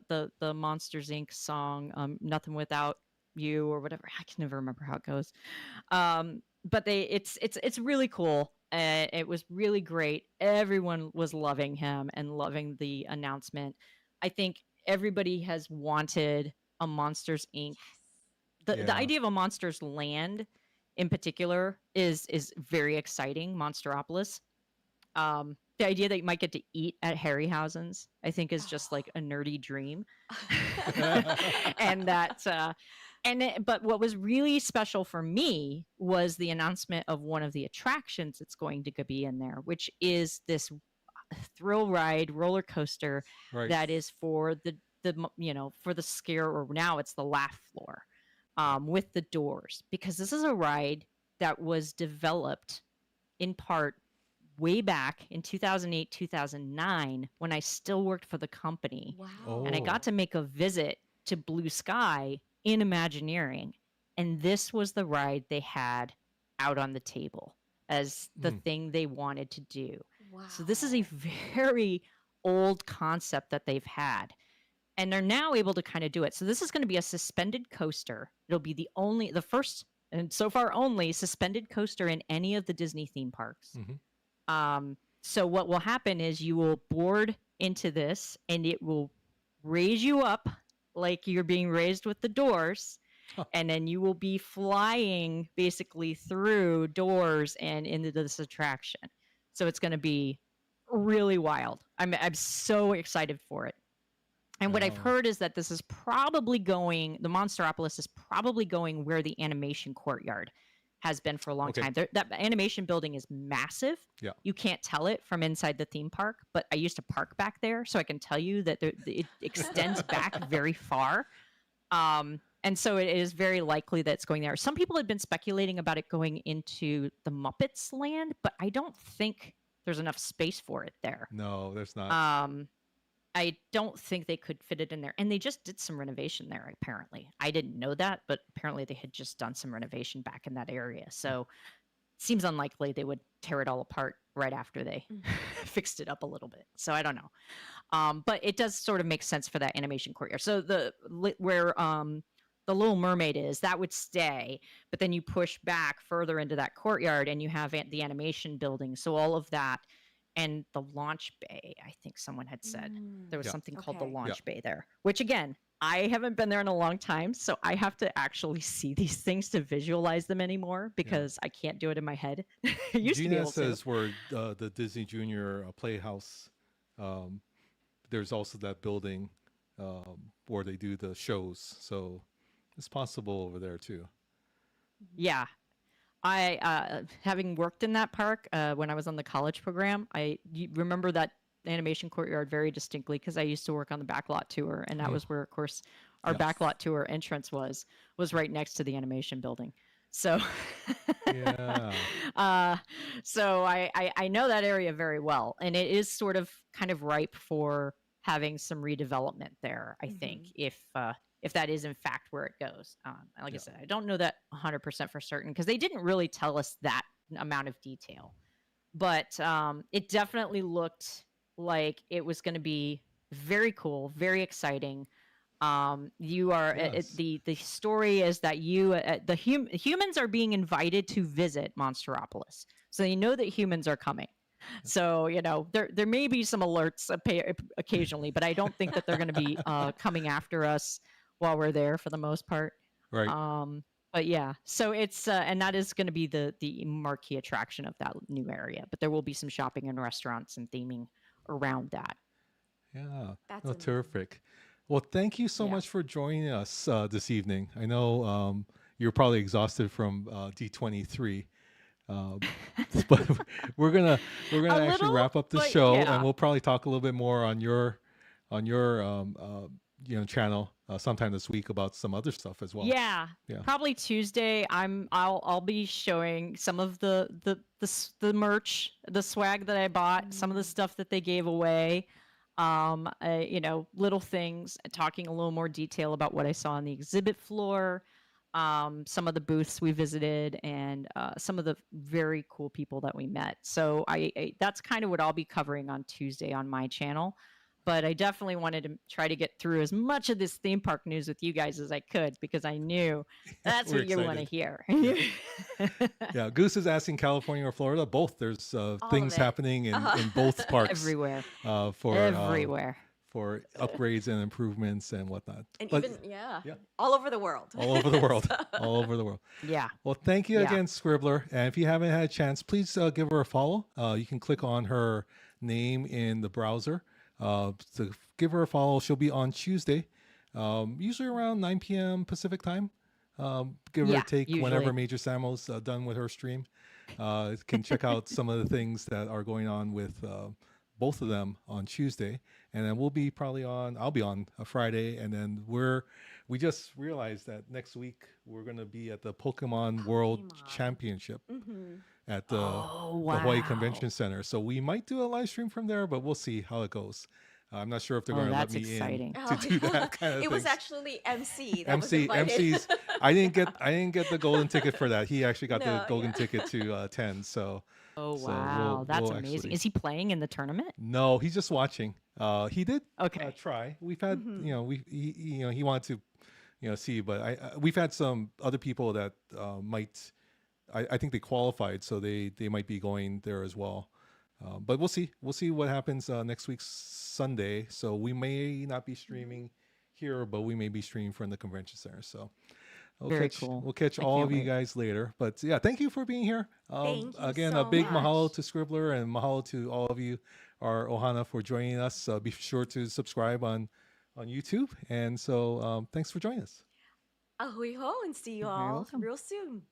Speaker 4: Monsters Inc. song, "Nothing Without You" or whatever. I can never remember how it goes. But it's really cool. It was really great. Everyone was loving him and loving the announcement. I think everybody has wanted a Monsters Inc. The
Speaker 2: Yeah.
Speaker 4: idea of a Monsters Land in particular is very exciting. Monsteropolis. The idea that you might get to eat at Harryhausen's, I think, is just like a nerdy dream. And that but what was really special for me was the announcement of one of the attractions that's going to be in there, which is this thrill ride roller coaster
Speaker 2: Right.
Speaker 4: that is for for the scare, or now it's the laugh floor, with the doors, because this is a ride that was developed in part way back in 2008 2009 when I still worked for the company, and I
Speaker 2: Oh.
Speaker 4: got to make a visit to Blue Sky in Imagineering, and this was the ride they had out on the table as the
Speaker 2: Mm.
Speaker 4: thing they wanted to do.
Speaker 3: Wow.
Speaker 4: So this is a very old concept that they've had, and they're now able to kind of do it. So this is going to be a suspended coaster. It'll be the first, and so far only, suspended coaster in any of the Disney theme parks.
Speaker 2: Mhm.
Speaker 4: So what will happen is you will board into this, and it will raise you up like you're being raised with the doors,
Speaker 2: Huh.
Speaker 4: and then you will be flying basically through doors and into this attraction. So it's going to be really wild. I'm so excited for it. And what I've
Speaker 2: Oh.
Speaker 4: heard is that this is probably going, the Monsteropolis is probably going where the animation courtyard has been for a long
Speaker 2: Okay.
Speaker 4: time. That animation building is massive.
Speaker 2: Yeah.
Speaker 4: You can't tell it from inside the theme park, but I used to park back there, so I can tell you that it extends back very far. And so it is very likely that it's going there. Some people had been speculating about it going into the Muppets land, but I don't think there's enough space for it there.
Speaker 2: No, there's not.
Speaker 4: I don't think they could fit it in there. And they just did some renovation there, apparently. I didn't know that, but apparently they had just done some renovation back in that area. So it seems unlikely they would tear it all apart right after they fixed it up a little bit. So I don't know. But it does sort of make sense for that animation courtyard. So where the Little Mermaid is, that would stay, but then you push back further into that courtyard and you have the animation building. So all of that, and the launch bay, I think someone had said there was
Speaker 2: Yeah.
Speaker 4: something called the
Speaker 3: Okay.
Speaker 4: launch bay there, which again, I haven't been there in a long time, so I have to actually see these things to visualize them anymore, because I can't do it in my head. I used to be
Speaker 2: Gina
Speaker 4: able to.
Speaker 2: says where the Disney Junior Playhouse, there's also that building where they do the shows. So it's possible over there too.
Speaker 4: Yeah. I having worked in that park when I was on the college program, you remember that animation courtyard very distinctly, because I used to work on the backlot tour, and that was where, of course, our
Speaker 2: Yeah.
Speaker 4: backlot tour entrance was right next to the animation building. So,
Speaker 2: Yeah.
Speaker 4: so I know that area very well, and it is sort of kind of ripe for having some redevelopment there, I think, if that is in fact where it goes. Like I said, I don't know that 100% for certain, because they didn't really tell us that amount of detail, but it definitely looked like it was going to be very cool, very exciting. You are
Speaker 2: Yes.
Speaker 4: the story is that humans are being invited to visit Monsteropolis, so you know that humans are coming. So there may be some alerts occasionally, but I don't think that they're going to be coming after us while we're there for the most part.
Speaker 2: Right.
Speaker 4: But yeah, so it's and that is going to be the marquee attraction of that new area. But there will be some shopping and restaurants and theming around that.
Speaker 2: Yeah.
Speaker 3: That's
Speaker 2: Oh,
Speaker 3: amazing.
Speaker 2: terrific. Well, thank you so
Speaker 4: Yeah.
Speaker 2: much for joining us this evening. I know you're probably exhausted from D23, uh, but we're
Speaker 4: A
Speaker 2: gonna actually
Speaker 4: little,
Speaker 2: wrap up the
Speaker 4: but
Speaker 2: show, and
Speaker 4: yeah.
Speaker 2: we'll probably talk a little bit more on your channel sometime this week about some other stuff as well.
Speaker 4: Yeah,
Speaker 2: Yeah.
Speaker 4: probably Tuesday. I'll be showing some of the merch, the swag that I bought, some of the stuff that they gave away. Little things, talking a little more detail about what I saw on the exhibit floor, some of the booths we visited, and some of the very cool people that we met. So that's kind of what I'll be covering on Tuesday on my channel. But I definitely wanted to try to get through as much of this theme park news with you guys as I could, because I knew that's
Speaker 2: We're
Speaker 4: what you want to
Speaker 2: excited.
Speaker 4: hear.
Speaker 2: Yeah, Goose is asking California or Florida. Both. There's
Speaker 3: All of
Speaker 2: things
Speaker 3: it.
Speaker 2: happening in both parks
Speaker 4: Everywhere.
Speaker 2: for
Speaker 4: Everywhere.
Speaker 2: for upgrades and improvements and whatnot.
Speaker 3: And
Speaker 2: But
Speaker 3: even, yeah,
Speaker 2: yeah.
Speaker 3: all over the world.
Speaker 2: all over the world,
Speaker 3: So-
Speaker 2: all over the world.
Speaker 4: Yeah.
Speaker 2: Well, thank you
Speaker 4: Yeah.
Speaker 2: again, Scribbler. And if you haven't had a chance, please give her a follow. You can click on her name in the browser to give her a follow. She'll be on Tuesday, usually around 9 p.m. Pacific time. Give her
Speaker 4: Yeah,
Speaker 2: a take
Speaker 4: usually.
Speaker 2: whenever Major Samuel's done with her stream. Can check out some of the things that are going on with both of them on Tuesday, and then I'll be on a Friday, and then we just realized that next week we're going to be at the Pokemon World
Speaker 3: Pokemon.
Speaker 2: Championship
Speaker 3: Mhm.
Speaker 2: at the
Speaker 4: Oh,
Speaker 2: Hawaii
Speaker 4: wow.
Speaker 2: Convention Center. So we might do a live stream from there, but we'll see how it goes. I'm not sure if they're
Speaker 4: Oh,
Speaker 2: going to let
Speaker 4: that's
Speaker 2: me
Speaker 4: exciting.
Speaker 2: in to do that kind of
Speaker 3: It was
Speaker 2: things.
Speaker 3: actually MC that was invited.
Speaker 2: MCs. I didn't get the golden ticket for that. He actually got the
Speaker 3: No,
Speaker 2: golden
Speaker 3: yeah.
Speaker 2: ticket to attend. So
Speaker 4: Oh,
Speaker 2: So
Speaker 4: wow. That's
Speaker 2: we'll
Speaker 4: amazing.
Speaker 2: actually-
Speaker 4: Is he playing in the tournament?
Speaker 2: no, he's just watching. He did
Speaker 4: Okay.
Speaker 2: try. We've had
Speaker 3: Mhm.
Speaker 2: he wanted to see, but we've had some other people that might. I think they qualified, so they might be going there as well. But we'll see. We'll see what happens next week Sunday. So we may not be streaming here, but we may be streaming from the convention center. So
Speaker 4: Very cool.
Speaker 2: We'll catch
Speaker 4: I
Speaker 2: all
Speaker 4: can't
Speaker 2: of you
Speaker 4: wait.
Speaker 2: guys later. But yeah, thank you for being here.
Speaker 3: Thank you
Speaker 2: Again,
Speaker 3: so
Speaker 2: a big mahalo
Speaker 3: much.
Speaker 2: to Scribbler and mahalo to all of you, our Ohana, for joining us. Be sure to subscribe on YouTube. And so thanks for joining us.
Speaker 3: Ahui ho, and see you
Speaker 4: You're very
Speaker 3: all
Speaker 4: welcome.
Speaker 3: real soon.